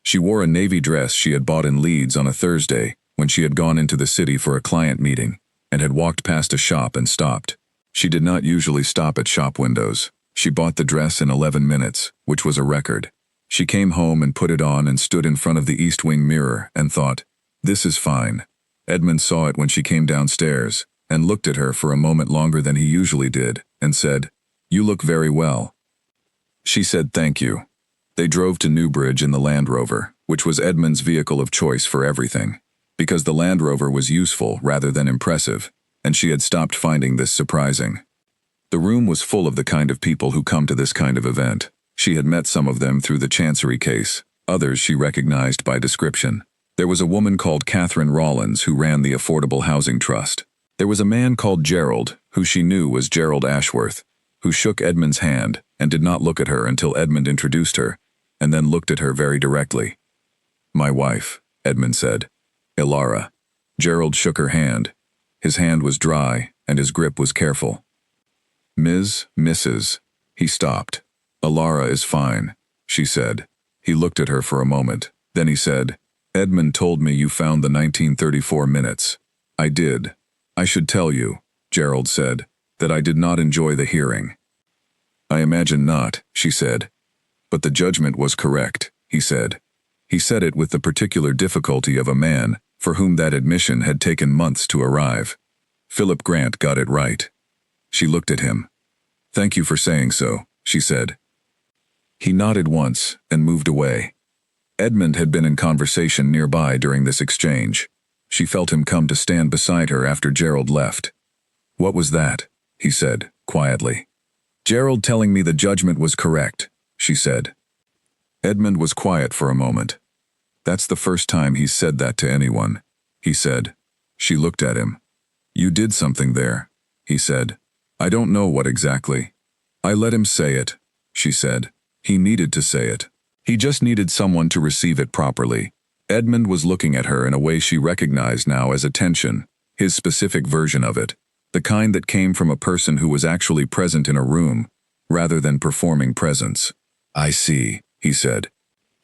She wore a navy dress she had bought in Leeds on a Thursday when she had gone into the city for a client meeting, and had walked past a shop and stopped. She did not usually stop at shop windows. She bought the dress in 11 minutes, which was a record. She came home and put it on and stood in front of the East Wing mirror and thought, "This is fine." Edmund saw it when she came downstairs, and looked at her for a moment longer than he usually did, and said, "You look very well." She said thank you. They drove to Newbridge in the Land Rover, which was Edmund's vehicle of choice for everything, because the Land Rover was useful rather than impressive, and she had stopped finding this surprising. The room was full of the kind of people who come to this kind of event. She had met some of them through the Chancery case, others she recognized by description. There was a woman called Catherine Rollins who ran the Affordable Housing Trust. There was a man called Gerald, who she knew was Gerald Ashworth, who shook Edmund's hand and did not look at her until Edmund introduced her, and then looked at her very directly. "My wife," Edmund said. "Elara." Gerald shook her hand. His hand was dry, and his grip was careful. Mrs. He stopped. "Elara is fine," she said. He looked at her for a moment. Then he said, "Edmund told me you found the 1934 minutes." "I did. I should tell you," Gerald said, "that I did not enjoy the hearing." "I imagine not," she said. "But the judgment was correct," he said. He said it with the particular difficulty of a man for whom that admission had taken months to arrive. Philip Grant got it right. She looked at him. "Thank you for saying so," she said. He nodded once and moved away. Edmund had been in conversation nearby during this exchange. She felt him come to stand beside her after Gerald left. "What was that?" he said, quietly. "Gerald telling me the judgment was correct," she said. Edmund was quiet for a moment. "That's the first time he's said that to anyone," he said. She looked at him. "You did something there," he said. "I don't know what exactly." "I let him say it," she said. "He needed to say it. He just needed someone to receive it properly." Edmund was looking at her in a way she recognized now as attention, his specific version of it, the kind that came from a person who was actually present in a room, rather than performing presence. "I see," he said.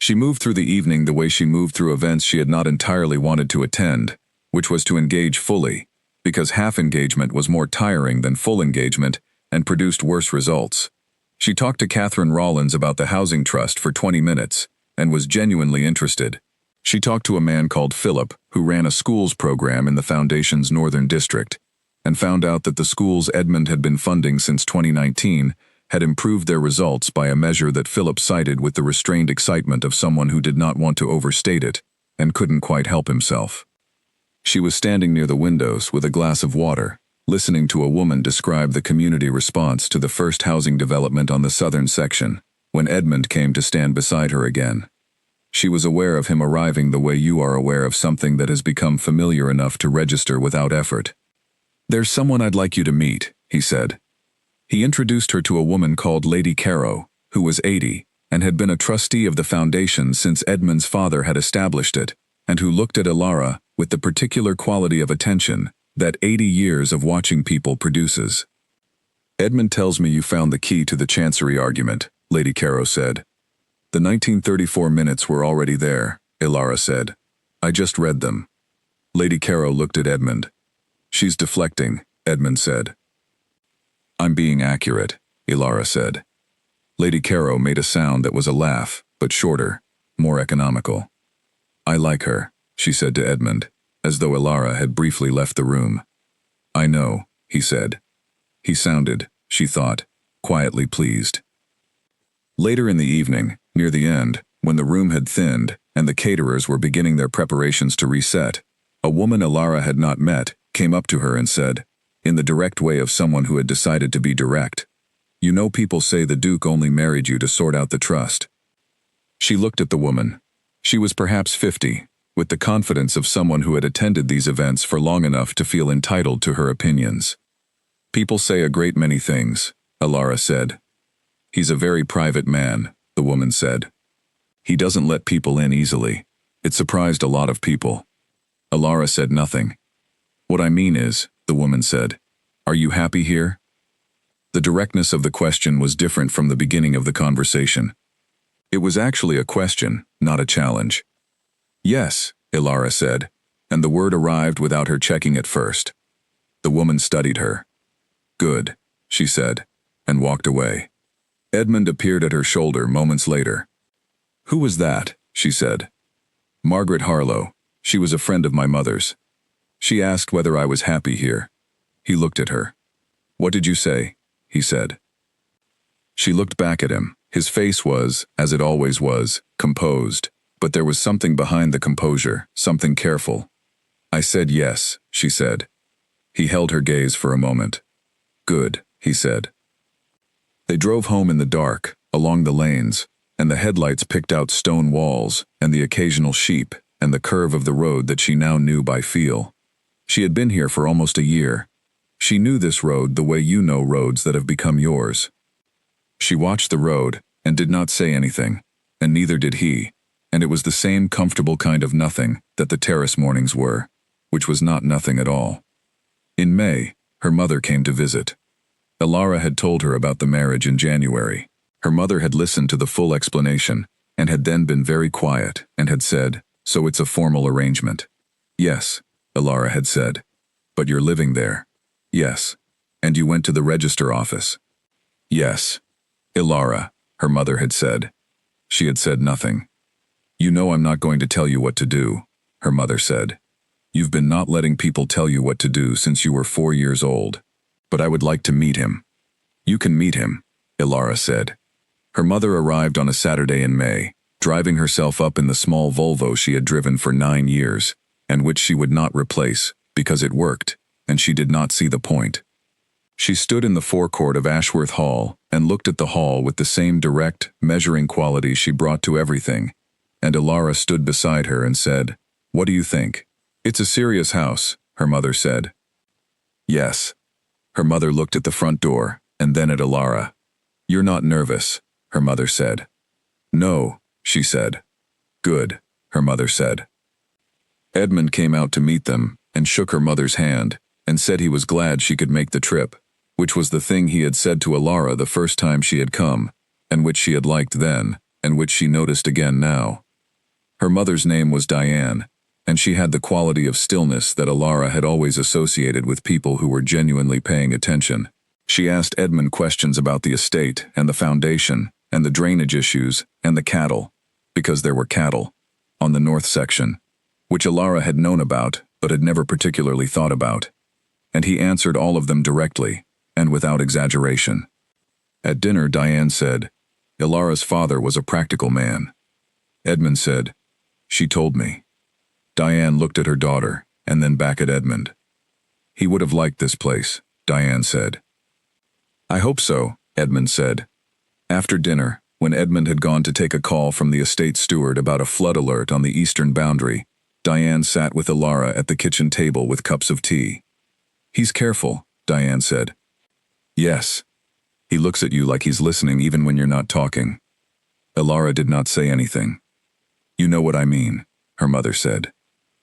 She moved through the evening the way she moved through events she had not entirely wanted to attend, which was to engage fully, because half engagement was more tiring than full engagement and produced worse results. She talked to Catherine Rollins about the Housing Trust for 20 minutes, and was genuinely interested. She talked to a man called Philip, who ran a schools program in the Foundation's Northern District, and found out that the schools Edmund had been funding since 2019 had improved their results by a measure that Philip cited with the restrained excitement of someone who did not want to overstate it, and couldn't quite help himself. She was standing near the windows with a glass of water, listening to a woman describe the community response to the first housing development on the southern section, when Edmund came to stand beside her again. She was aware of him arriving the way you are aware of something that has become familiar enough to register without effort. "There's someone I'd like you to meet," he said. He introduced her to a woman called Lady Caro, who was 80, and had been a trustee of the foundation since Edmund's father had established it, and who looked at Elara with the particular quality of attention, that 80 years of watching people produces. Edmund tells me you found the key to the Chancery argument, Lady Caro said. The 1934 minutes were already there, Ilara said. I just read them. Lady Caro looked at Edmund. She's deflecting, Edmund said. I'm being accurate, Ilara said. Lady Caro made a sound that was a laugh, but shorter, more economical. I like her, she said to Edmund, as though Ilara had briefly left the room. I know, he said. He sounded, she thought, quietly pleased. Later in the evening, near the end, when the room had thinned and the caterers were beginning their preparations to reset, a woman Ilara had not met came up to her and said, in the direct way of someone who had decided to be direct, "You know, people say the Duke only married you to sort out the trust." She looked at the woman. She was perhaps 50, with the confidence of someone who had attended these events for long enough to feel entitled to her opinions. People say a great many things, Ilara said. He's a very private man, the woman said. He doesn't let people in easily. It surprised a lot of people. Ilara said nothing. What I mean is, the woman said, are you happy here? The directness of the question was different from the beginning of the conversation. It was actually a question, not a challenge. Yes, Ilara said, and the word arrived without her checking it first. The woman studied her. Good, she said, and walked away. Edmund appeared at her shoulder moments later. Who was that? She said. Margaret Harlow. She was a friend of my mother's. She asked whether I was happy here. He looked at her. What did you say? He said. She looked back at him. His face was, as it always was, composed, but there was something behind the composure, something careful. I said yes, she said. He held her gaze for a moment. Good, he said. They drove home in the dark, along the lanes, and the headlights picked out stone walls and the occasional sheep and the curve of the road that she now knew by feel. She had been here for almost a year. She knew this road the way you know roads that have become yours. She watched the road and did not say anything, and neither did he, and it was the same comfortable kind of nothing that the terrace mornings were, which was not nothing at all. In May, her mother came to visit. Ilara had told her about the marriage in January. Her mother had listened to the full explanation, and had then been very quiet, and had said, so it's a formal arrangement. Yes, Ilara had said. But you're living there. Yes. And you went to the register office. Yes. Ilara, her mother had said. She had said nothing. You know I'm not going to tell you what to do, her mother said. You've been not letting people tell you what to do since you were 4 years old. But I would like to meet him. You can meet him, Ilara said. Her mother arrived on a Saturday in May, driving herself up in the small Volvo she had driven for 9 years, and which she would not replace, because it worked, and she did not see the point. She stood in the forecourt of Ashworth Hall and looked at the hall with the same direct, measuring quality she brought to everything, and Ilara stood beside her and said, What do you think? It's a serious house, her mother said. Yes. Her mother looked at the front door, and then at Ilara. You're not nervous, her mother said. No, she said. Good, her mother said. Edmund came out to meet them and shook her mother's hand and said he was glad she could make the trip, which was the thing he had said to Ilara the first time she had come, and which she had liked then, and which she noticed again now. Her mother's name was Diane, and she had the quality of stillness that Ilara had always associated with people who were genuinely paying attention. She asked Edmund questions about the estate and the foundation and the drainage issues and the cattle, because there were cattle, on the north section, which Ilara had known about but had never particularly thought about, and he answered all of them directly and without exaggeration. At dinner, Diane said, Ilara's father was a practical man. Edmund said, She told me. Diane looked at her daughter and then back at Edmund. He would have liked this place, Diane said. I hope so, Edmund said. After dinner, when Edmund had gone to take a call from the estate steward about a flood alert on the eastern boundary, Diane sat with Ilara at the kitchen table with cups of tea. He's careful, Diane said. Yes. He looks at you like he's listening even when you're not talking. Ilara did not say anything. You know what I mean, her mother said.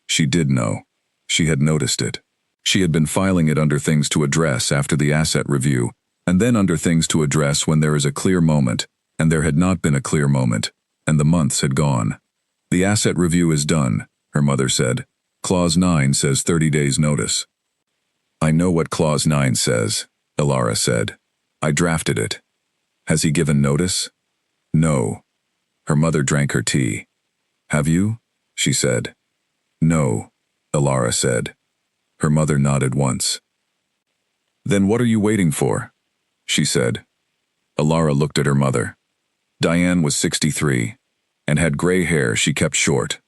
She did know. She had noticed it. She had been filing it under things to address after the asset review, and then under things to address when there is a clear moment, and there had not been a clear moment, and the months had gone. The asset review is done, her mother said. Clause 9 says 30 days notice. I know what Clause 9 says, Ilara said. I drafted it. Has he given notice? No. Her mother drank her tea. Have you? She said. No, Ilara said. Her mother nodded once. Then what are you waiting for? She said. Ilara looked at her mother. Diane was 63, and had gray hair she kept short,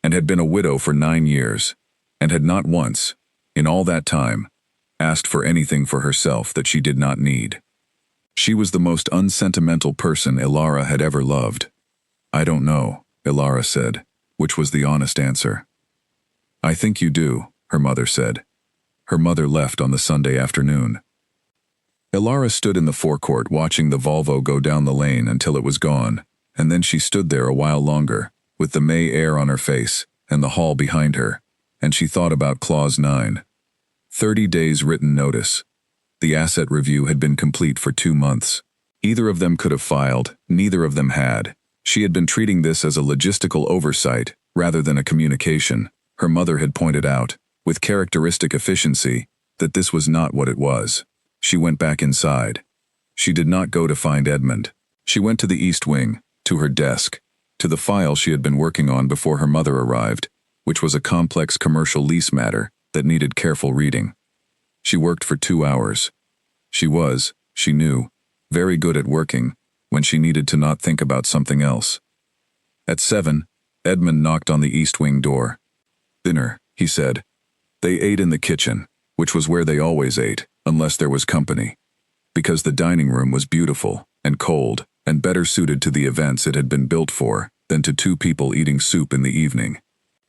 and had been a widow for 9 years, and had not once, in all that time, asked for anything for herself that she did not need. She was the most unsentimental person Ilara had ever loved. I don't know, Ilara said, which was the honest answer. I think you do, her mother said. Her mother left on the Sunday afternoon. Ilara stood in the forecourt watching the Volvo go down the lane until it was gone, and then she stood there a while longer, with the May air on her face and the hall behind her, and she thought about Clause 9. 30 days written notice. The asset review had been complete for 2 months. Either of them could have filed, neither of them had. She had been treating this as a logistical oversight rather than a communication. Her mother had pointed out, with characteristic efficiency, that this was not what it was. She went back inside. She did not go to find Edmund. She went to the East Wing, to her desk, to the file she had been working on before her mother arrived, which was a complex commercial lease matter that needed careful reading. She worked for 2 hours. She was, she knew, very good at working when she needed to not think about something else. At 7, Edmund knocked on the East Wing door. Dinner, he said. They ate in the kitchen, which was where they always ate, unless there was company, because the dining room was beautiful and cold and better suited to the events it had been built for than to 2 people eating soup in the evening.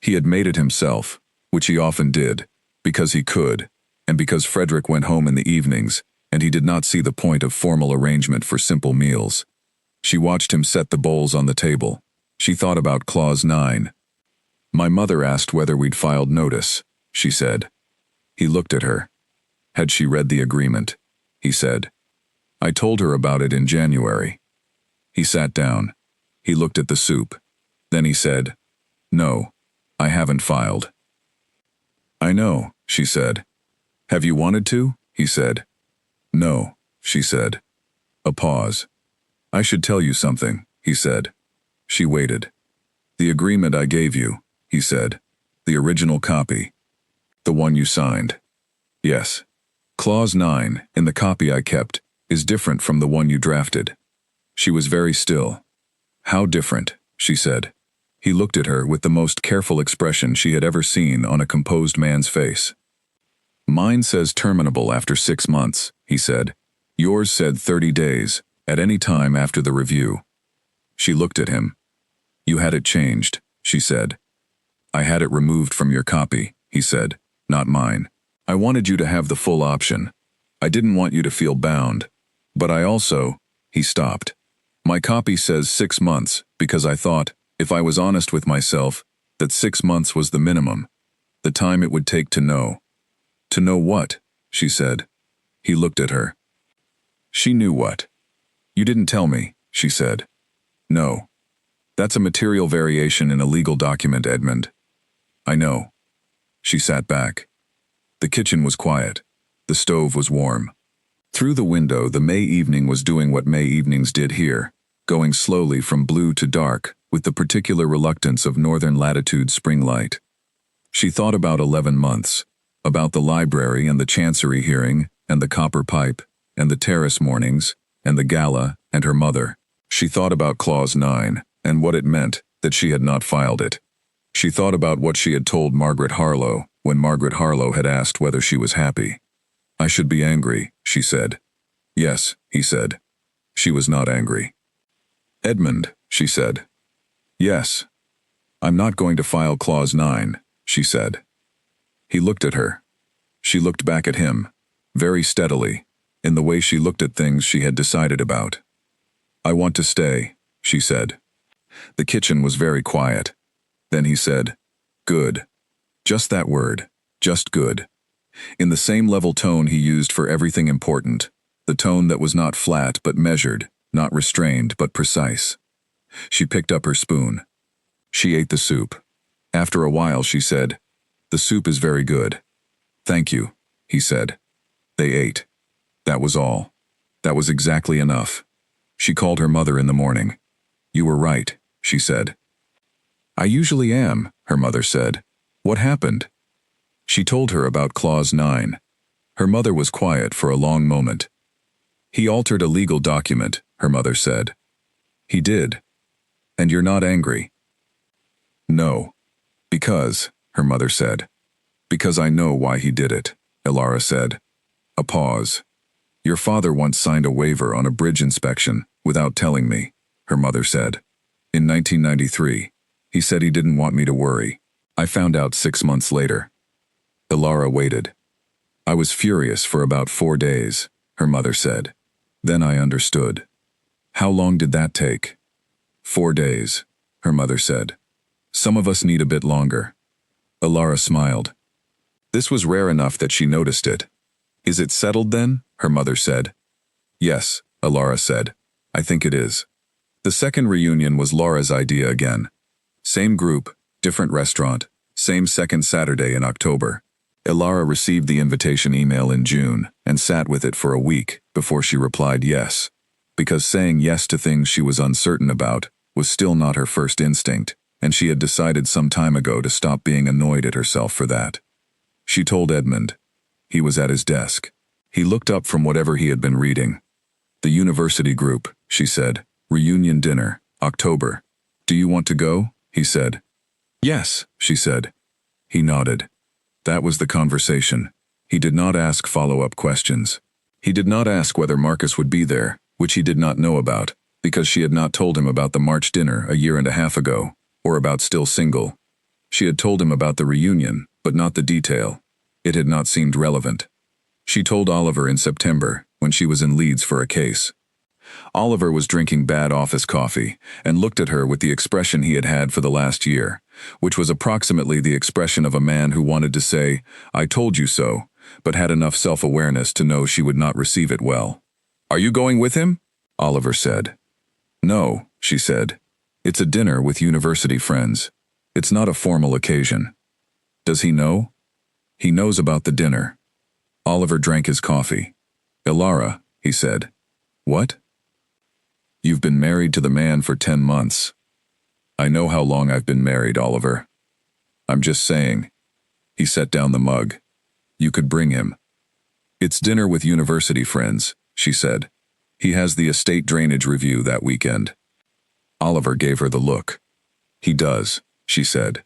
He had made it himself, which he often did, because he could, and because Frederick went home in the evenings, and he did not see the point of formal arrangement for simple meals. She watched him set the bowls on the table. She thought about Clause 9. My mother asked whether we'd filed notice, she said. He looked at her. Had she read the agreement? He said. I told her about it in January. He sat down. He looked at the soup. Then he said, No, I haven't filed. I know, she said. Have you wanted to? He said. No, she said. A pause. I should tell you something, he said. She waited. The agreement I gave you, he said. The original copy. The one you signed. Yes. Clause 9, in the copy I kept, is different from the one you drafted. She was very still. How different, she said. He looked at her with the most careful expression she had ever seen on a composed man's face. Mine says terminable after 6 months, he said. Yours said 30 days, at any time after the review. She looked at him. You had it changed, she said. I had it removed from your copy, he said, not mine. I wanted you to have the full option. I didn't want you to feel bound. But I also, he stopped. My copy says 6 months because I thought, if I was honest with myself, that 6 months was the minimum, the time it would take to know. To know what? She said. He looked at her. She knew what. You didn't tell me, she said. No. That's a material variation in a legal document, Edmund. I know. She sat back. The kitchen was quiet. The stove was warm. Through the window, the May evening was doing what May evenings did here, going slowly from blue to dark, with the particular reluctance of northern latitude spring light. She thought about 11 months, about the library and the chancery hearing, and the copper pipe, and the terrace mornings, and the gala, and her mother. She thought about Clause 9, and what it meant that she had not filed it. She thought about what she had told Margaret Harlow, when Margaret Harlow had asked whether she was happy. I should be angry, she said. Yes, he said. She was not angry. Edmund, she said. Yes. I'm not going to file Clause 9, she said. He looked at her. She looked back at him, very steadily, in the way she looked at things she had decided about. I want to stay, she said. The kitchen was very quiet. Then he said, Good. Just that word, just good. in the same level tone he used for everything important, the tone that was not flat but measured, not restrained but precise. She picked up her spoon. She ate the soup. After a while she said, "The soup is very good." "Thank you," he said. They ate. That was all. That was exactly enough. She called her mother in the morning. "You were right," she said. "I usually am," her mother said. "What happened?" She told her about Clause 9. Her mother was quiet for a long moment. "He altered a legal document," her mother said. "He did. And you're not angry?" "No. Because," her mother said. "Because I know why he did it," Ilara said. A pause. "Your father once signed a waiver on a bridge inspection without telling me," her mother said. "In 1993. He said he didn't want me to worry. I found out 6 months later." Ilara waited. "I was furious for about 4 days," her mother said. "Then I understood." "How long did that take?" 4 days, her mother said. "Some of us need a bit longer." Ilara smiled. This was rare enough that she noticed it. "Is it settled then?" her mother said. "Yes," Ilara said. "I think it is." The second reunion was Laura's idea again. Same group, different restaurant, same second Saturday in October. Ilara received the invitation email in June and sat with it for a week before she replied yes, because saying yes to things she was uncertain about was still not her first instinct, and she had decided some time ago to stop being annoyed at herself for that. She told Edmund. He was at his desk. He looked up from whatever he had been reading. "The university group," she said. "Reunion dinner, October. Do you want to go?" he said. "Yes," she said. He nodded. That was the conversation. He did not ask follow-up questions. He did not ask whether Marcus would be there, which he did not know about, because she had not told him about the March dinner a year and a half ago, or about Still Single. She had told him about the reunion, but not the detail. It had not seemed relevant. She told Oliver in September, when she was in Leeds for a case. Oliver was drinking bad office coffee, and looked at her with the expression he had had for the last year, which was approximately the expression of a man who wanted to say, "I told you so," but had enough self-awareness to know she would not receive it well. "Are you going with him?" Oliver said. "No," she said. "It's a dinner with university friends. It's not a formal occasion." "Does he know?" "He knows about the dinner." Oliver drank his coffee. "Ilara," he said. "What?" "You've been married to the man for 10 months. I know how long I've been married, Oliver. I'm just saying." He set down the mug. "You could bring him." "It's dinner with university friends," she said. "He has the estate drainage review that weekend." Oliver gave her the look. "He does," she said.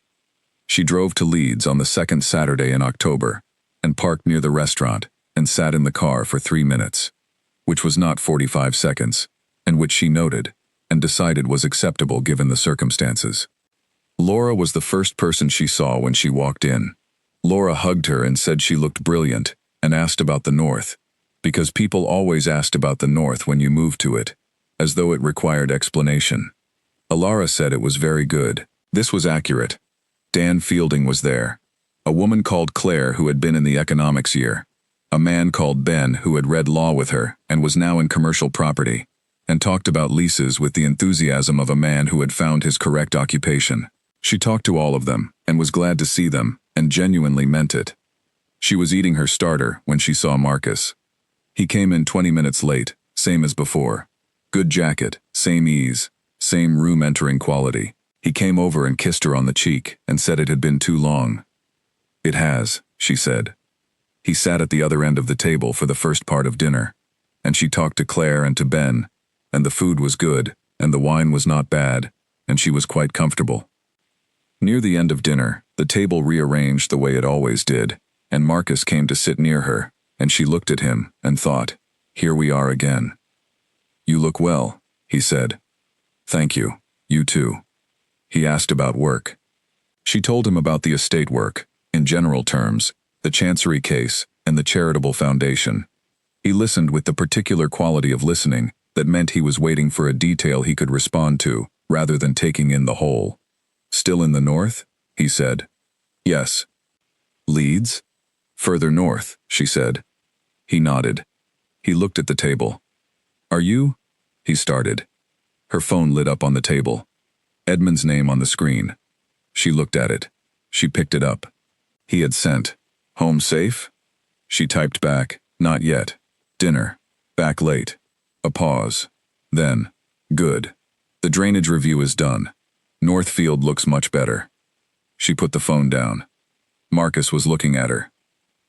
She drove to Leeds on the second Saturday in October, and parked near the restaurant, and sat in the car for 3 minutes, which was not 45 seconds, and which she noted, and decided was acceptable given the circumstances. Laura was the first person she saw when she walked in. Laura hugged her and said she looked brilliant, and asked about the North, because people always asked about the North when you moved to it, as though it required explanation. Ilara said it was very good. This was accurate. Dan Fielding was there. A woman called Claire who had been in the economics year. A man called Ben who had read law with her and was now in commercial property, and talked about leases with the enthusiasm of a man who had found his correct occupation. She talked to all of them, and was glad to see them, and genuinely meant it. She was eating her starter when she saw Marcus. He came in 20 minutes late, same as before. Good jacket, same ease, same room-entering quality. He came over and kissed her on the cheek, and said it had been too long. "It has," she said. He sat at the other end of the table for the first part of dinner, and she talked to Claire and to Ben, and the food was good, and the wine was not bad, and she was quite comfortable. Near the end of dinner, the table rearranged the way it always did, and Marcus came to sit near her, and she looked at him and thought, "Here we are again." "You look well," he said. "Thank you, you too." He asked about work. She told him about the estate work, in general terms, the Chancery case, and the charitable foundation. He listened with the particular quality of listening that meant he was waiting for a detail he could respond to, rather than taking in the whole. "Still in the North?" he said. "Yes." "Leeds?" Further north, she said. He nodded. He looked at the table. Are you? He started. Her phone lit up on the table. Edmund's name on the screen. She looked at it. She picked it up. He had sent. Home safe? She typed back, not yet. Dinner. Back late. A pause. Then, good. The drainage review is done. Northfield looks much better. She put the phone down. Marcus was looking at her.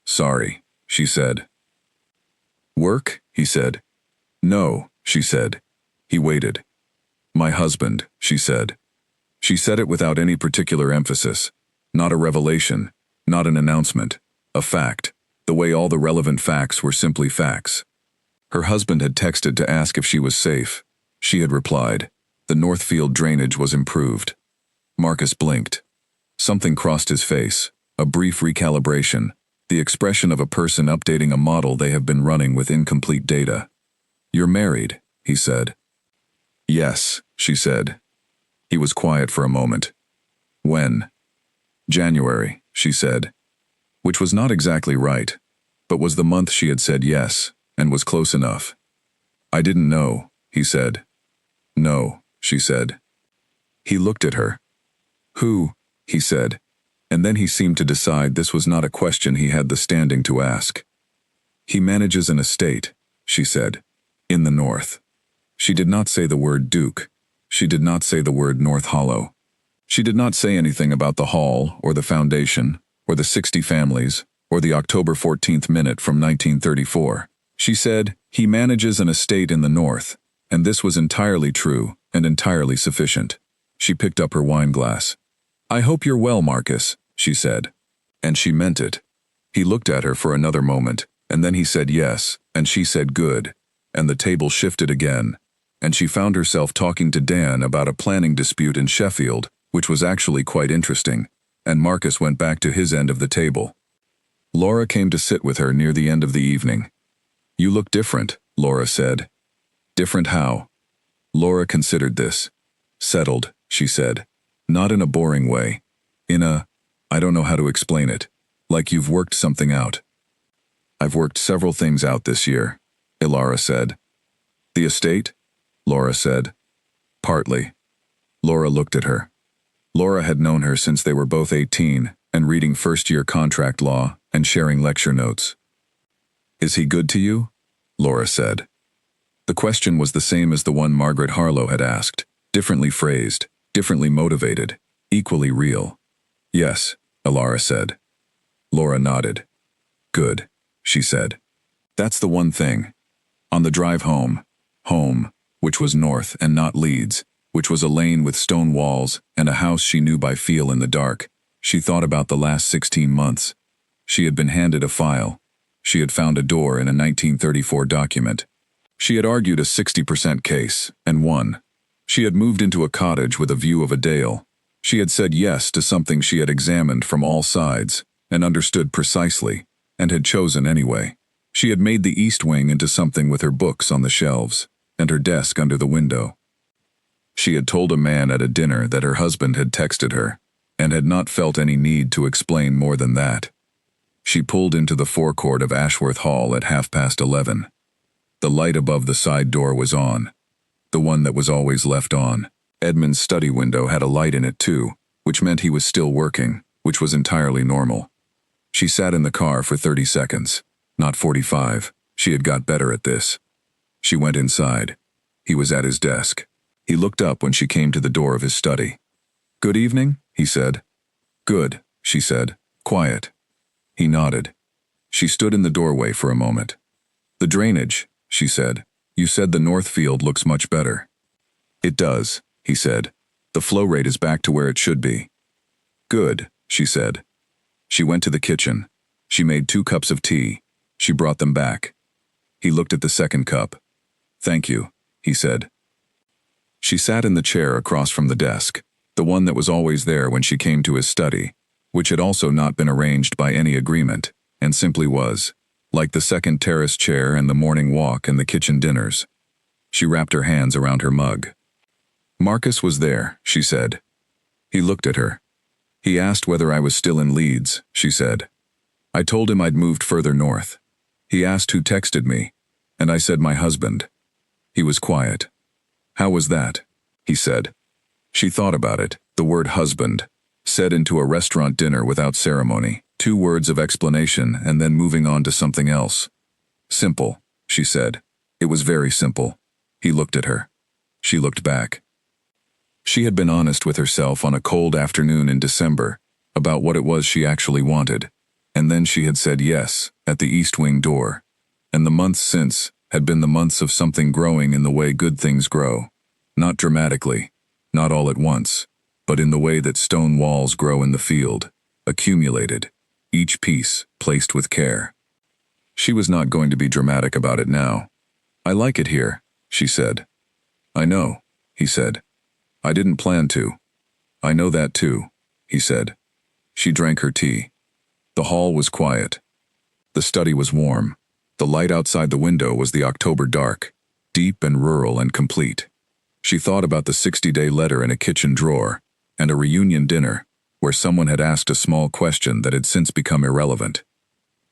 Sorry, she said. Work? He said. No, she said. He waited. My husband, she said. She said it without any particular emphasis. Not a revelation, not an announcement, a fact, the way all the relevant facts were simply facts. Her husband had texted to ask if she was safe. She had replied. The Northfield drainage was improved. Marcus blinked. Something crossed his face, a brief recalibration, the expression of a person updating a model they have been running with incomplete data. You're married, he said. Yes, she said. He was quiet for a moment. When? January, she said. Which was not exactly right, but was the month she had said yes, and was close enough. I didn't know, he said. No, she said. He looked at her. Who? He said, and then he seemed to decide this was not a question he had the standing to ask. He manages an estate, she said, in the north. She did not say the word Duke. She did not say the word North Hollow. She did not say anything about the hall, or the foundation, or the 60 families, or the October 14th minute from 1934. She said, he manages an estate in the north, and this was entirely true and entirely sufficient. She picked up her wine glass. I hope you're well, Marcus, she said. And she meant it. He looked at her for another moment, and then he said yes, and she said good, and the table shifted again, and she found herself talking to Dan about a planning dispute in Sheffield, which was actually quite interesting, and Marcus went back to his end of the table. Laura came to sit with her near the end of the evening. You look different, Laura said. Different how? Laura considered this. Settled, she said. Not in a boring way. I don't know how to explain it. Like you've worked something out. I've worked several things out this year, Ilara said. The estate? Laura said. Partly. Laura looked at her. Laura had known her since they were both 18 and reading first-year contract law and sharing lecture notes. Is he good to you? Laura said. The question was the same as the one Margaret Harlow had asked, differently phrased, differently motivated, equally real. Yes, Ilara said. Laura nodded. Good, she said. That's the one thing. On the drive home, which was north and not Leeds, which was a lane with stone walls and a house she knew by feel in the dark, she thought about the last 16 months. She had been handed a file. She had found a door in a 1934 document. She had argued a 60% case, and won. She had moved into a cottage with a view of a dale. She had said yes to something she had examined from all sides, and understood precisely, and had chosen anyway. She had made the east wing into something with her books on the shelves, and her desk under the window. She had told a man at a dinner that her husband had texted her, and had not felt any need to explain more than that. She pulled into the forecourt of Ashworth Hall at 11:30. The light above the side door was on, the one that was always left on. Edmund's study window had a light in it too, which meant he was still working, which was entirely normal. She sat in the car for 30 seconds, not 45. She had got better at this. She went inside. He was at his desk. He looked up when she came to the door of his study. Good evening, he said. Good, she said. Quiet. He nodded. She stood in the doorway for a moment. The drainage, she said. You said the Northfield looks much better. It does, he said. The flow rate is back to where it should be. Good, she said. She went to the kitchen. She made 2 cups of tea. She brought them back. He looked at the second cup. Thank you, he said. She sat in the chair across from the desk, the one that was always there when she came to his study, which had also not been arranged by any agreement, and simply was, like the second terrace chair and the morning walk and the kitchen dinners. She wrapped her hands around her mug. Marcus was there, she said. He looked at her. He asked whether I was still in Leeds, she said. I told him I'd moved further north. He asked who texted me, and I said my husband. He was quiet. How was that? He said. She thought about it, the word husband, said into a restaurant dinner without ceremony, 2 words of explanation and then moving on to something else. Simple, she said. It was very simple. He looked at her. She looked back. She had been honest with herself on a cold afternoon in December about what it was she actually wanted, and then she had said yes at the East Wing door, and the months since had been the months of something growing in the way good things grow, not dramatically, not all at once, but in the way that stone walls grow in the field, accumulated, each piece placed with care. She was not going to be dramatic about it now. I like it here, she said. I know, he said. I didn't plan to. I know that too, he said. She drank her tea. The hall was quiet. The study was warm. The light outside the window was the October dark, deep and rural and complete. She thought about the 60-day letter in a kitchen drawer, and a reunion dinner, where someone had asked a small question that had since become irrelevant.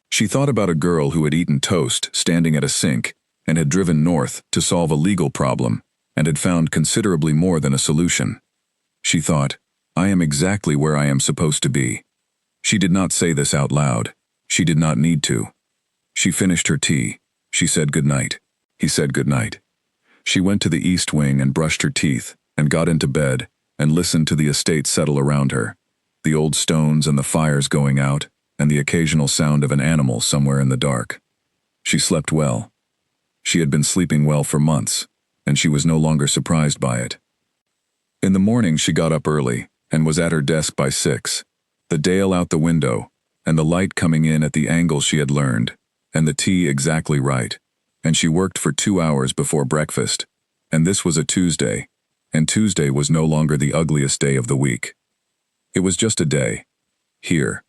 She thought about a girl who had eaten toast standing at a sink and had driven north to solve a legal problem and had found considerably more than a solution. She thought, I am exactly where I am supposed to be. She did not say this out loud. She did not need to. She finished her tea. She said goodnight. He said goodnight. She went to the East Wing and brushed her teeth and got into bed and listened to the estate settle around her, the old stones and the fires going out, and the occasional sound of an animal somewhere in the dark. She slept well. She had been sleeping well for months, and she was no longer surprised by it. In the morning she got up early and was at her desk by 6, the dale out the window, and the light coming in at the angle she had learned, and the tea exactly right, and she worked for 2 hours before breakfast, and this was a Tuesday, and Tuesday was no longer the ugliest day of the week. It was just a day. Here,